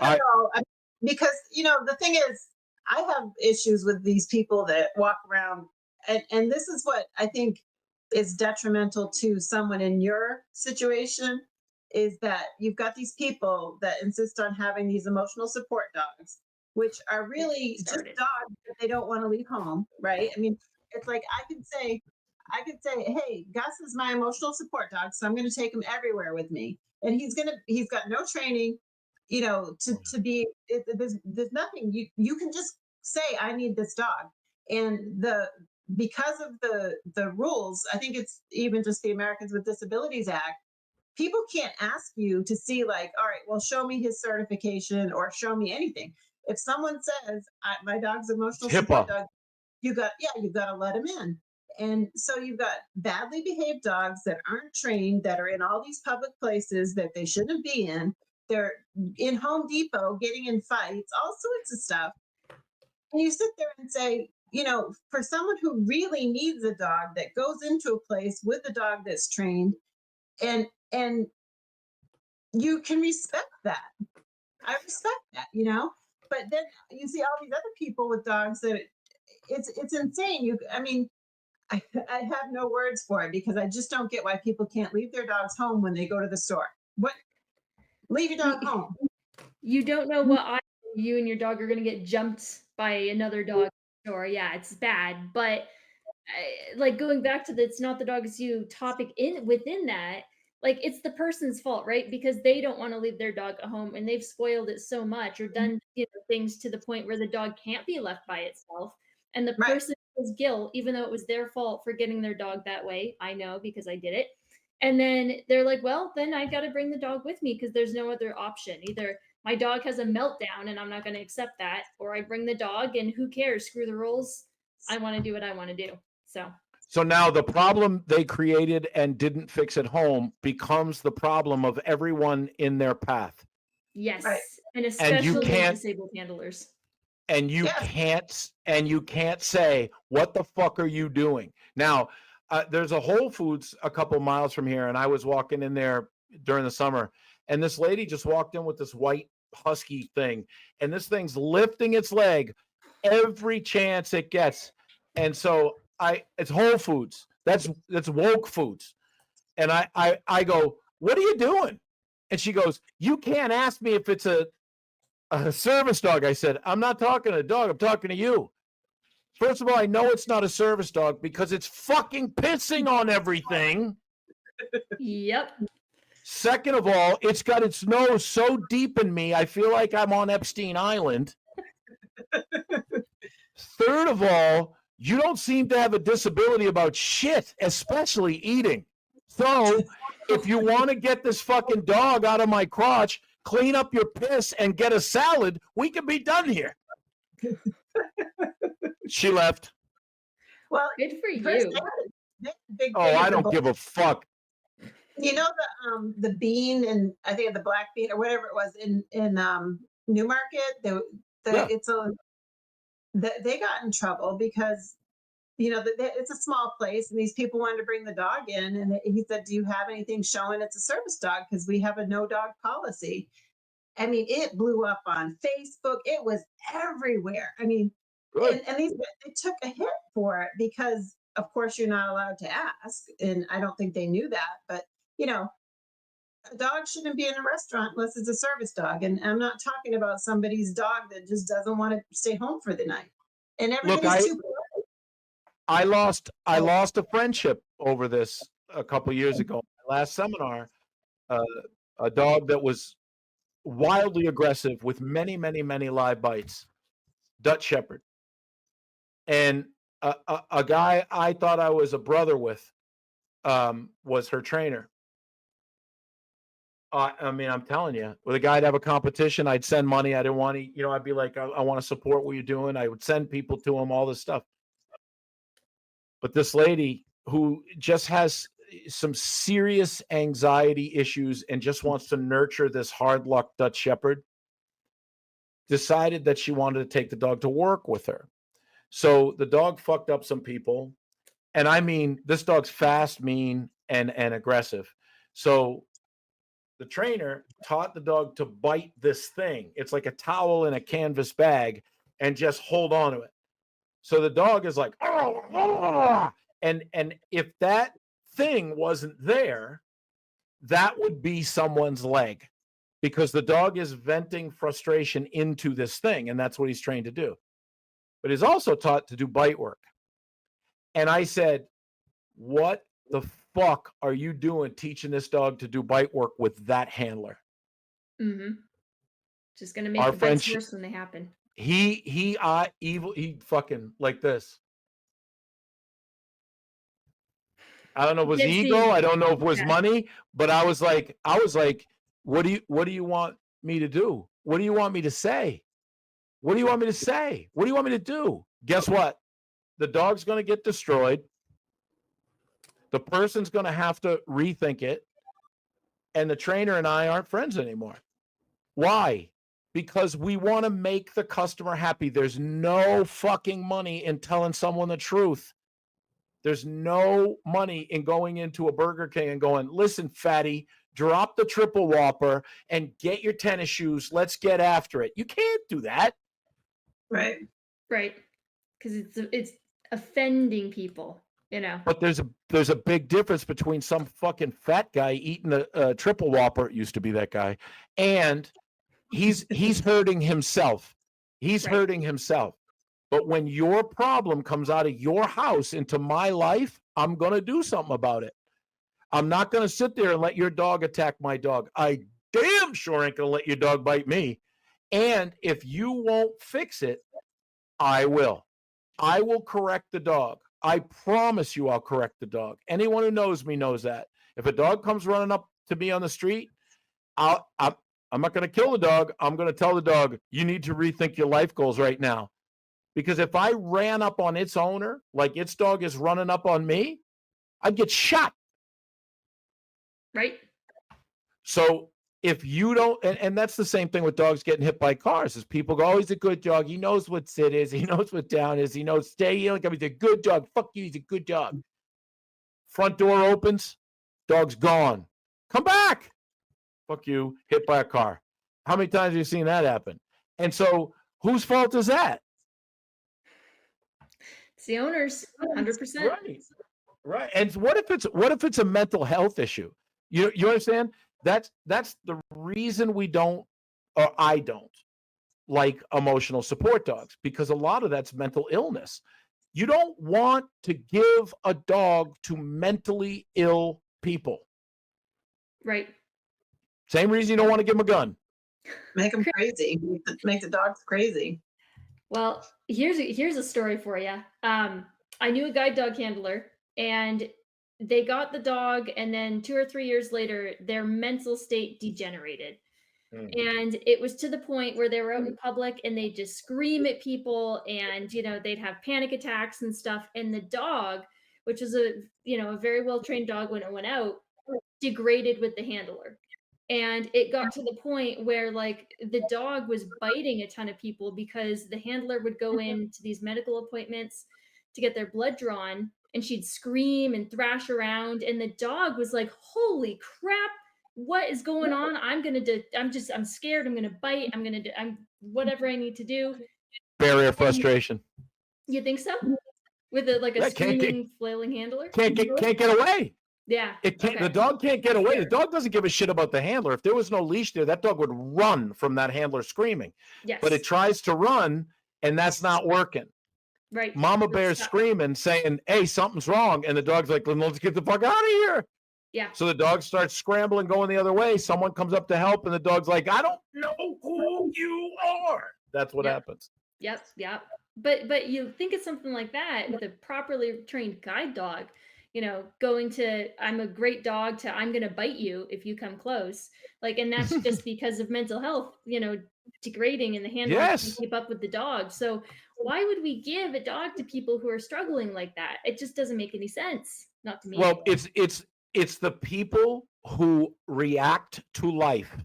I I don't know. Because, the thing is, I have issues with these people that walk around, and this is what I think is detrimental to someone in your situation is that you've got these people that insist on having these emotional support dogs, which are really just Started. dogs that they don't want to leave home, right? I mean, it's like I could say, hey, Gus is my emotional support dog, so I'm going to take him everywhere with me, and he's got no training, to be. There's nothing you can just say I need this dog, and because of the rules, I think it's even just the Americans with Disabilities Act. People can't ask you to see, like, all right, well, show me his certification or show me anything. If someone says my dog's it's emotional support HIPAA. dog, you've got to let him in. And so you've got badly behaved dogs that aren't trained, that are in all these public places that they shouldn't be in. They're in Home Depot getting in fights, all sorts of stuff. And you sit there and say, for someone who really needs a dog that goes into a place with a dog that's trained, and you can respect that. I respect that. But then you see all these other people with dogs that it's insane. I mean, I have no words for it because I just don't get why people can't leave their dogs home when they go to the store. What? Leave your dog You, home. you don't know what you and your dog are going to get jumped by another dog. Or yeah, it's bad. But like going back to the "it's not the dog, it's you" topic within that, like it's the person's fault, right? Because they don't want to leave their dog at home, and they've spoiled it so much or done things to the point where the dog can't be left by itself, and the Right. person feels guilt even though it was their fault for getting their dog that way. I know because I did it. And then they're like, well, then I got to bring the dog with me because there's no other option. Either my dog has a meltdown and I'm not going to accept that, or I bring the dog and who cares? Screw the rules. I want to do what I want to do. So now the problem they created and didn't fix at home becomes the problem of everyone in their path. yes, Right. and And you especially can't disabled handlers. and you Yes. can't say, what the fuck are you doing? Now, there's a Whole Foods a couple miles from here, and I was walking in there during the summer, and this lady just walked in with this white husky thing, and this thing's lifting its leg every chance it gets. And so it's Whole Foods. That's woke foods. And I go, what are you doing? And she goes, you can't ask me if it's a service dog. I said, I'm not talking to a dog. I'm talking to you. First of all, I know it's not a service dog because it's fucking pissing on everything. Yep. Second of all, it's got its nose so deep in me, I feel like I'm on Epstein Island. Third of all, you don't seem to have a disability about shit, especially eating. So if you want to get this fucking dog out of my crotch, clean up your piss and get a salad, we can be done here. She left. Well, Good for first, you. big Oh, thing I is don't give a fuck. You know the bean and I think the black bean or whatever it was in Newmarket. Yeah. They got in trouble because it's a small place and these people wanted to bring the dog in and he said, "Do you have anything showing it's a service dog? Because we have a no dog policy." I mean, it blew up on Facebook. It was everywhere. I mean, Good. and they took a hit for it because, of course, you're not allowed to ask, and I don't think they knew that. But a dog shouldn't be in a restaurant unless it's a service dog. And I'm not talking about somebody's dog that just doesn't want to stay home for the night. And everybody's too polite. I lost a friendship over this a couple years ago. Last seminar, a dog that was wildly aggressive with many, many, many live bites, Dutch Shepherd, and a guy I thought I was a brother with was her trainer. I mean, I'm telling you, with a guy to have a competition, I'd send money. I didn't want to, I'd be like, I want to support what you're doing. I would send people to him, all this stuff. But this lady who just has some serious anxiety issues and just wants to nurture this hard luck Dutch Shepherd decided that she wanted to take the dog to work with her. So the dog fucked up some people. And I mean, this dog's fast, mean, and aggressive. So the trainer taught the dog to bite this thing. It's like a towel in a canvas bag and just hold on to it. So the dog is like, and if that thing wasn't there, that would be someone's leg because the dog is venting frustration into this thing. And that's what he's trained to do. But he's also taught to do bite work. And I said, what the fuck are you doing teaching this dog to do bite work with that handler? Mm-hmm. Just gonna make Our the bites friendship, worse when they happen. he fucking like this. I don't know if it was ego. I don't know if it was money, but I was like, what do you want me to do? What do you want me to say? What do you want me to say? What do you want me to do? Guess what? The dog's going to get destroyed. The person's going to have to rethink it. And the trainer and I aren't friends anymore. Why? Because we want to make the customer happy. There's no fucking money in telling someone the truth. There's no money in going into a Burger King and going, listen, fatty, drop the triple whopper and get your tennis shoes. Let's get after it. You can't do that. Right. Right. Because it's offending people, But there's a big difference between some fucking fat guy eating a triple whopper, it used to be that guy, and he's hurting himself. He's hurting himself. But when your problem comes out of your house into my life, I'm going to do something about it. I'm not going to sit there and let your dog attack my dog. I damn sure ain't going to let your dog bite me. And if you won't fix it, I will. I will correct the dog. I promise you I'll correct the dog. Anyone who knows me knows that. If a dog comes running up to me on the street, I'm not going to kill the dog. I'm going to tell the dog, you need to rethink your life goals right now. Because if I ran up on its owner like its dog is running up on me, I'd get shot. Right. So if you don't, and that's the same thing with dogs getting hit by cars, is people go, oh, he's a good dog. He knows what sit is. He knows what down is. He knows stay. He's a good dog. Fuck you. He's a good dog. Front door opens, dog's gone. Come back. Fuck you, hit by a car. How many times have you seen that happen? And so whose fault is that? It's the owners, 100%. Right. And what if it's a mental health issue? You understand? That's the reason we don't, or I don't like emotional support dogs, because a lot of that's mental illness. You don't want to give a dog to mentally ill people. Right. Same reason you don't want to give them a gun. Make them crazy. Make the dogs crazy. Well, here's a story for you. I knew a guide dog handler, and they got the dog, and then 2 or 3 years later, their mental state degenerated. And it was to the point where they were out in public and they'd just scream at people, and they'd have panic attacks and stuff. And the dog, which is a very well trained dog when it went out, degraded with the handler. And it got to the point where like the dog was biting a ton of people because the handler would go into these medical appointments to get their blood drawn, and she'd scream and thrash around, and the dog was like, holy crap, what is going on? I'm scared, I'm gonna bite, I'm whatever I need to do. Barrier frustration. You think so? With a screaming, flailing handler? Can't get away. Yeah. It can't. Okay. The dog can't get away. The dog doesn't give a shit about the handler. If there was no leash there, that dog would run from that handler screaming. Yes. But it tries to run, and that's not working. Right. Mama bear's screaming, saying, "Hey, something's wrong," and the dog's like, "Let's get the fuck out of here." Yeah. So the dog starts scrambling, going the other way. Someone comes up to help, and the dog's like, "I don't know who you are." That's what happens. Yep. But you think of something like that with a properly trained guide dog, going to I'm a great dog to I'm gonna bite you if you come close. Like, and that's just because of mental health, degrading, and the handler can't keep up with the dog. So why would we give a dog to people who are struggling like that? It just doesn't make any sense. Not to me. Well, it's the people who react to life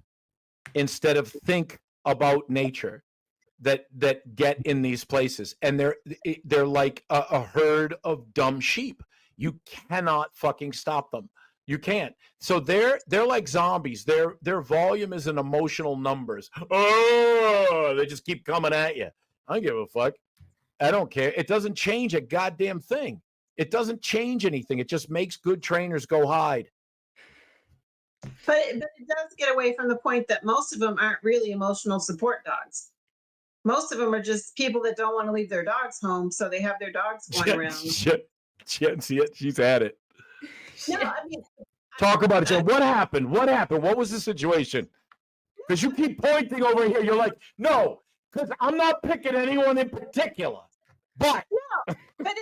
instead of think about nature that get in these places, and they're like a herd of dumb sheep. You cannot fucking stop them. You can't. So they're like zombies. Their volume is in emotional numbers. Oh, they just keep coming at you. I don't give a fuck. I don't care. It doesn't change a goddamn thing. It doesn't change anything. It just makes good trainers go hide. But it does get away from the point that most of them aren't really emotional support dogs. Most of them are just people that don't want to leave their dogs home, so they have their dogs going around. She's had it. No, I mean, talk about it. So what happened? What happened? What was the situation? Because you keep pointing over here. You're like, no, because I'm not picking anyone in particular. But no, but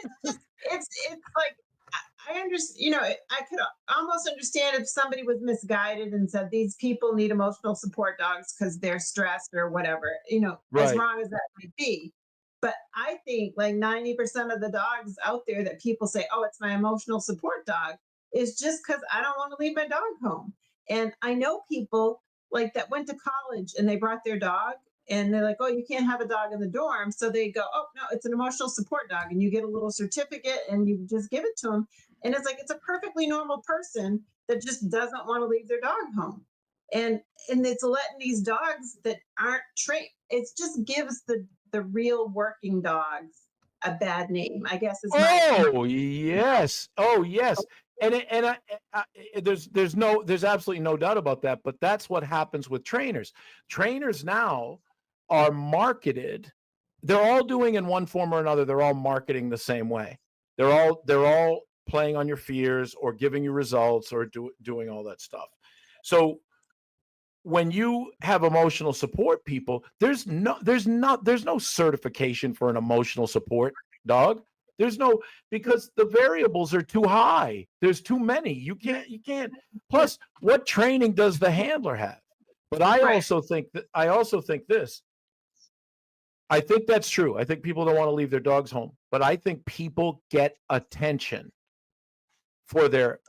it's like I understand. I could almost understand if somebody was misguided and said these people need emotional support dogs because they're stressed or whatever. As wrong as that might be. But I think like 90% of the dogs out there that people say, "Oh, it's my emotional support dog," is just because I don't want to leave my dog home. And I know people like that went to college and they brought their dog. And they're like, "Oh, you can't have a dog in the dorm." So they go, "Oh, no, it's an emotional support dog." And you get a little certificate and you just give it to them. And it's like, it's a perfectly normal person that just doesn't want to leave their dog home. And it's letting these dogs that aren't trained, it just gives the real working dogs a bad name, I guess. Yes. Oh, yes. And there's absolutely no doubt about that. But that's what happens with trainers. Trainers now are marketed. They're all doing in one form or another. They're all marketing the same way. They're all playing on your fears or giving you results or doing all that stuff. So when you have emotional support people, there's no certification for an emotional support dog. There's no, because the variables are too high. There's too many. You can't. Plus, what training does the handler have? But I also think this. I think that's true. I think people don't want to leave their dogs home, but I think people get attention for their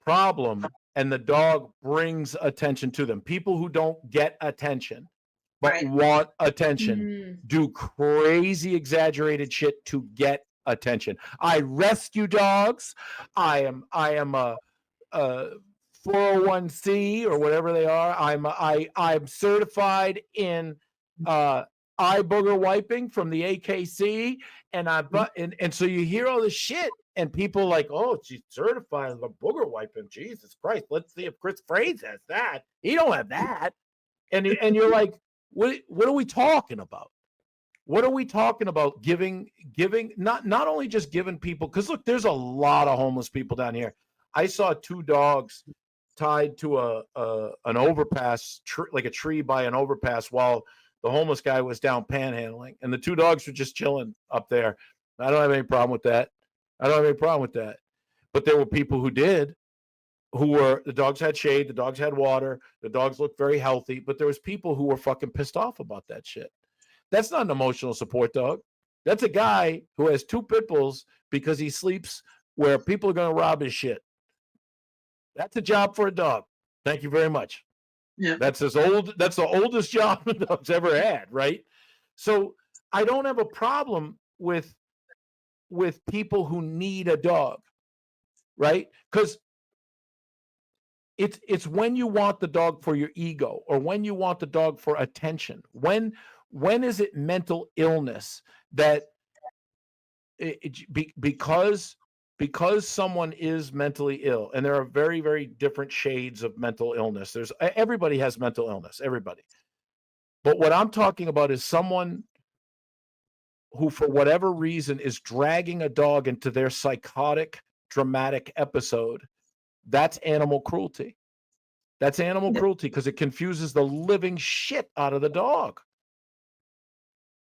problem, and the dog brings attention to them. People who don't get attention but want attention do crazy exaggerated shit to get attention. I rescue dogs. I am a 401c or whatever they are. I'm certified in eye booger wiping from the AKC, and so you hear all this shit, and people like, oh, she's certified as a booger wiping. Jesus Christ, let's see if Chris Fraze has that. He don't have that, and you're like, what are we talking about? What are we talking about? Giving not only just giving people, because look, there's a lot of homeless people down here. I saw 2 dogs tied to an overpass, like a tree by an overpass, while the homeless guy was down panhandling, and the 2 dogs were just chilling up there. I don't have any problem with that. But there were people who did, the dogs had shade, the dogs had water, the dogs looked very healthy, but there was people who were fucking pissed off about that shit. That's not an emotional support dog. That's a guy who has 2 pit bulls because he sleeps where people are going to rob his shit. That's a job for a dog. Thank you very much. Yeah. That's the oldest job the dog's ever had, right? So I don't have a problem with people who need a dog, right? Because it's when you want the dog for your ego, or when you want the dog for attention. When is it mental illness that because someone is mentally ill, and there are very, very different shades of mental illness. Everybody has mental illness, everybody. But what I'm talking about is someone who, for whatever reason, is dragging a dog into their psychotic, dramatic episode. That's animal cruelty. That's animal cruelty, because it confuses the living shit out of the dog.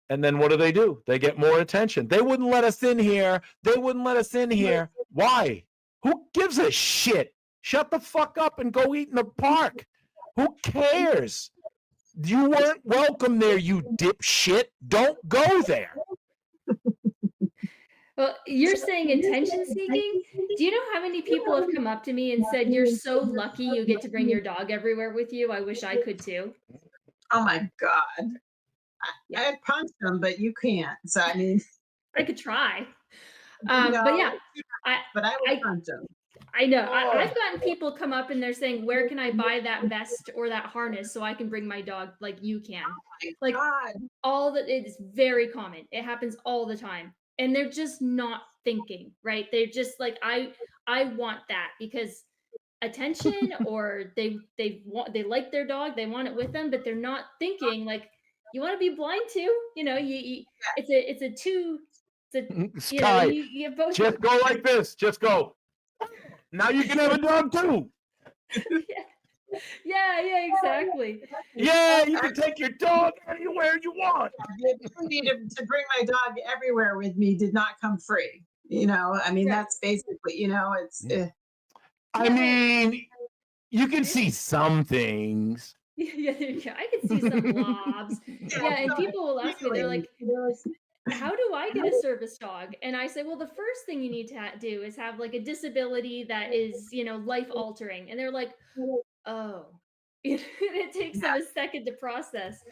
And then what do? They get more attention. They wouldn't let us in here. Why? Who gives a shit? Shut the fuck up and go eat in the park. Who cares? You weren't welcome there, you dipshit. Don't go there. Well, you're saying attention seeking. Do you know how many people have come up to me and said, "You're so lucky you get to bring your dog everywhere with you. I wish I could too." Oh my God. I punched them, but you can't. So I mean, I could try. no, But yeah, but I would punch them. I know. I've gotten people come up and they're saying, "Where can I buy that vest or that harness so I can bring my dog like you can?" Like God. all that, it's very common. It happens all the time. And they're just not thinking, right? They're just like, I want that because attention, or they like their dog, they want it with them, but they're not thinking like, you want to be blind too, it's a two, Sky, you have both. just go like this. Just go. Now you can have a dog too. Yeah, exactly. Yeah, you can take your dog anywhere you want. The ability to bring my dog everywhere with me did not come free. I mean, that's basically, it's. I mean, you can see some things. Yeah, I can see some blobs. Yeah, and people will ask me, they're like, how do I get a service dog? And I say, well, the first thing you need to do is have like a disability that is, life altering. And they're like, oh, it takes them a second to process.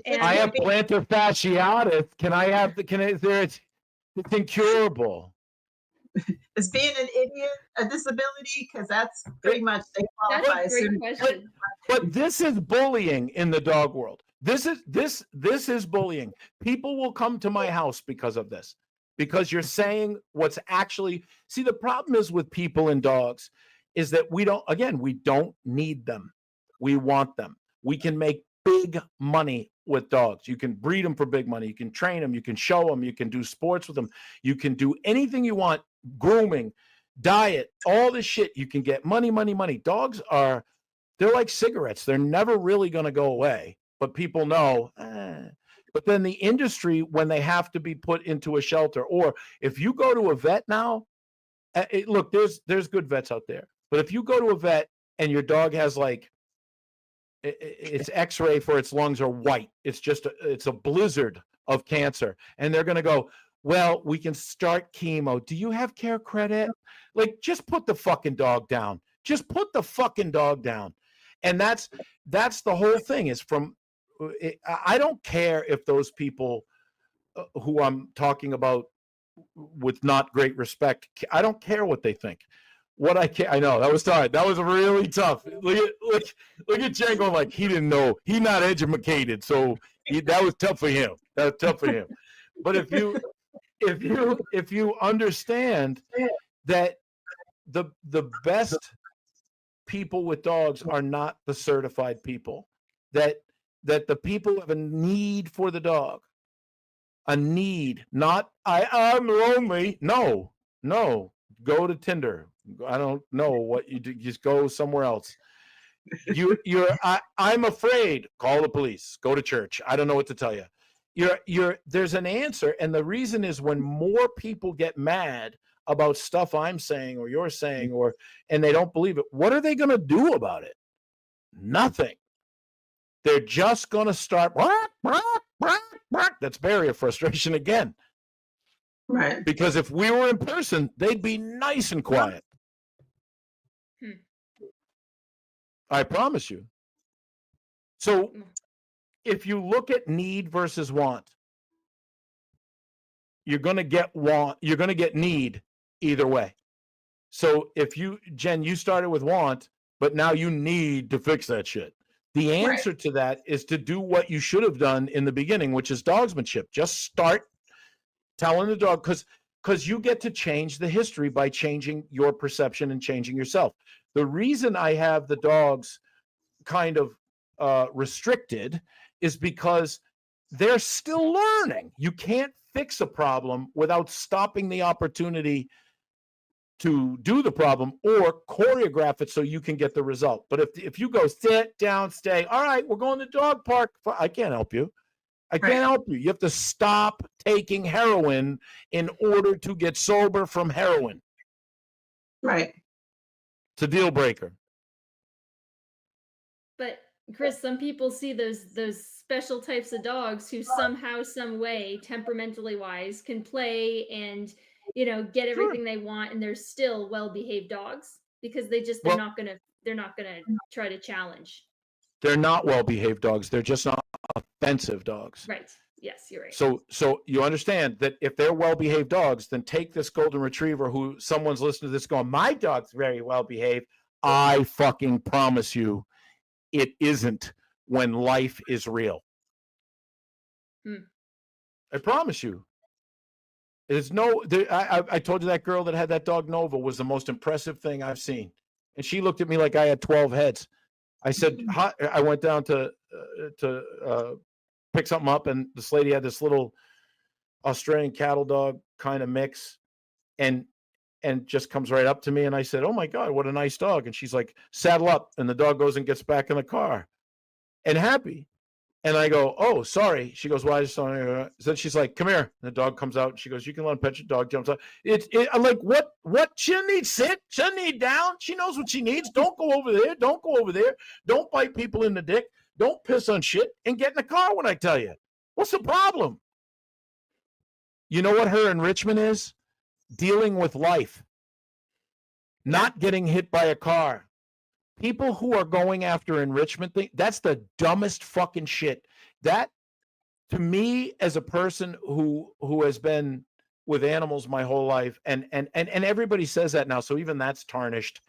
And I have plantar fasciitis. It's incurable. Is being an idiot a disability? Because that's pretty much they qualify. That's a great question. But this is bullying in the dog world. This is bullying. People will come to my house because of this, because you're saying what's actually. See, the problem is with people and dogs is that we don't need them. We want them. We can make big money with dogs. You can breed them for big money. You can train them. You can show them. You can do sports with them. You can do anything you want. Grooming, diet, all this shit. You can get money. Dogs they're like cigarettes. They're never really going to go away. But people know. But then the industry, when they have to be put into a shelter, or if you go to a vet now, look, there's good vets out there. But if you go to a vet and your dog has like its X-ray for its lungs are white, it's a blizzard of cancer, and they're going to go, well, we can start chemo. Do you have care credit? Like, just put the fucking dog down. Just put the fucking dog down. And that's the whole thing is I don't care if those people who I'm talking about with not great respect. I don't care what they think. What I care, I know that was tough. That was really tough. Look at Jen going like he didn't know. He not educated, so that was tough for him. That was tough for him. But if you understand that the best people with dogs are not the certified people, that the people have a need for the dog, a need, not I'm lonely. No, go to Tinder. I don't know what you do. Just go somewhere else. I'm afraid. Call the police. Go to church. I don't know what to tell you. There's an answer, and the reason is when more people get mad about stuff I'm saying or you're saying, and they don't believe it. What are they going to do about it? Nothing. They're just going to start. That's barrier frustration again. Right. Because if we were in person, they'd be nice and quiet. I promise you. So if you look at need versus want, you're going to get need either way. So if Jen, you started with want, but now you need to fix that shit. The answer to that is to do what you should have done in the beginning, which is dogsmanship. Just start telling the dog, because you get to change the history by changing your perception and changing yourself. The reason I have the dogs kind of restricted is because they're still learning. You can't fix a problem without stopping the opportunity to do the problem or choreograph it so you can get the result. But if you go sit down, stay, all right, we're going to the dog park. I can't help you. I can't help you. You have to stop taking heroin in order to get sober from heroin. Right. It's a deal breaker. But Chris, some people see those special types of dogs who somehow, some way, temperamentally wise, can play and get everything they want, and they're still well-behaved dogs because they're not gonna try to challenge. They're not well-behaved dogs. They're just not offensive dogs. Right. Yes, you're right. So you understand that if they're well-behaved dogs, then take this golden retriever who someone's listening to this going, my dog's very well-behaved. I fucking promise you, it isn't when life is real. I promise you. There's I told you that girl that had that dog Nova was the most impressive thing I've seen. And she looked at me like I had 12 heads. I said, I went down to pick something up, and this lady had this little Australian cattle dog kind of mix, and just comes right up to me, and I said, oh my God, what a nice dog. And she's like, saddle up. And the dog goes and gets back in the car and happy. And I go, oh, sorry. She goes, why? So then she's like, come here. And the dog comes out, and she goes, you can let him pet your dog. Jumps out. I'm like, what? She doesn't need sit. She doesn't need down. She knows what she needs. Don't go over there. Don't go over there. Don't bite people in the dick. Don't piss on shit, and get in the car when I tell you. What's the problem? You know what her enrichment is? Dealing with life. Not getting hit by a car. People who are going after enrichment that's the dumbest fucking shit. That, to me, as a person who has been with animals my whole life, and everybody says that now, so even that's tarnished.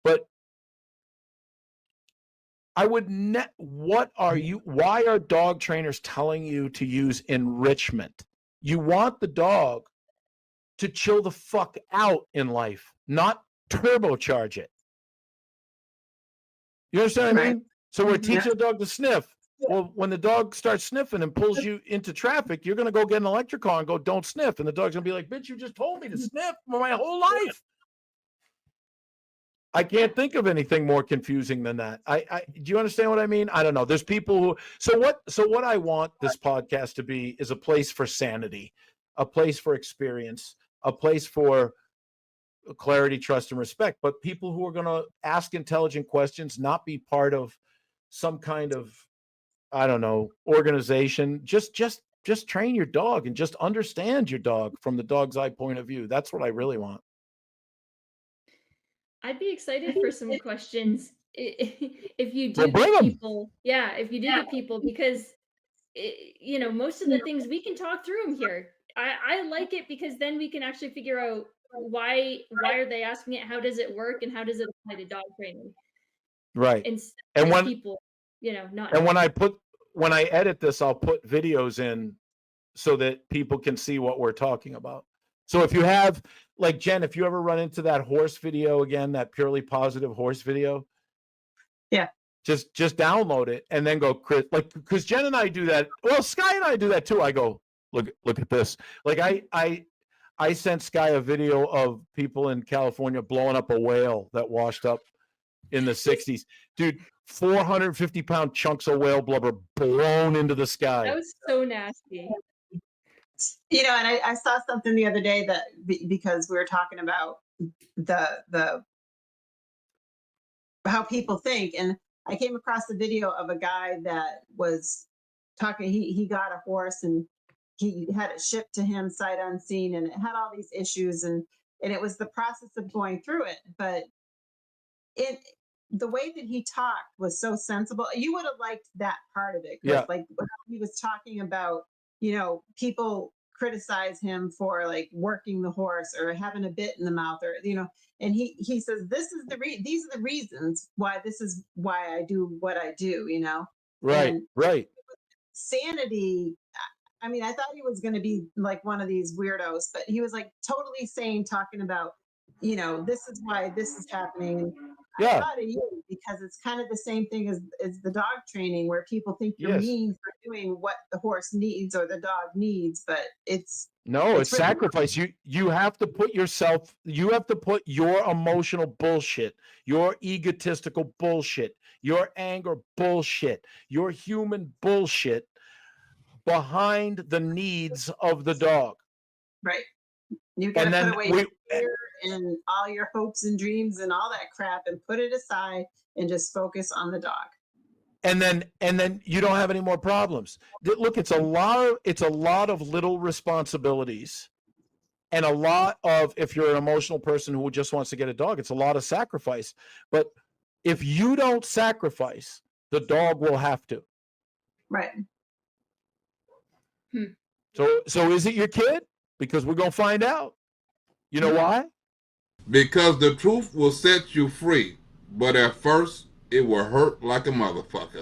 But I would why are dog trainers telling you to use enrichment? You want the dog to chill the fuck out in life, not turbocharge it. You understand what I mean? So we're teaching the dog to sniff. Well, when the dog starts sniffing and pulls you into traffic, you're going to go get an electric car and go, don't sniff. And the dog's going to be like, bitch, you just told me to sniff for my whole life. I can't think of anything more confusing than that. Do you understand what I mean? I don't know. There's people who, so what I want this podcast to be is a place for sanity, a place for experience, a place for clarity, trust, and respect, but people who are going to ask intelligent questions, not be part of some kind of, I don't know, organization. Just train your dog and just understand your dog from the dog's eye point of view. That's what I really want. I'd be excited for some questions if you do Well, bring get 'em. people. Yeah, if you do get people, because most of the things we can talk through them here. I like it because then we can actually figure out why are they asking it, how does it work, and how does it apply to dog training Right. instead And of when people, not and knowing. when I edit this, I'll put videos in so that people can see what we're talking about. So if you have, like, Jen, if you ever run into that horse video again, that purely positive horse video, Yeah. just download it and then go, Chris, like, because Jen and I do that. Well, Sky and I do that too. I go, look at this. Like I sent Sky a video of people in California blowing up a whale that washed up in the 60s. Dude, 450-pound chunks of whale blubber blown into the That sky. was so nasty. And I saw something the other day that because we were talking about the how people think, and I came across a video of a guy that was talking. He got a horse and he had it shipped to him sight unseen, and it had all these issues, and it was the process of going through it. But it the way that he talked was so sensible. You would have liked that part of it, Chris. Yeah. Like how he was talking about, people criticize him for like working the horse or having a bit in the mouth, or and he says these are the reasons why I do what I do, Right, and right. sanity. I mean, I thought he was going to be like one of these weirdos, but he was like totally sane, talking about, this is why this is happening. I Yeah. thought of you because it's kind of the same thing as the dog training, where people think you're Yes. mean for doing what the horse needs or the dog needs, but it's No, it's really sacrifice. You have to put your emotional bullshit, your egotistical bullshit, your anger bullshit, your human bullshit behind the needs of the dog. right. You got And to put then away fear and all your hopes and dreams and all that crap and put it aside and just focus on the dog. and then you don't have any more problems. Look, it's a lot of little responsibilities, and a lot of, if you're an emotional person who just wants to get a dog, it's a lot of sacrifice. But if you don't sacrifice, the dog will have to. Right. So is it your kid? Because we're gonna find out. You know why? Because the truth will set you free, but at first it will hurt like a motherfucker.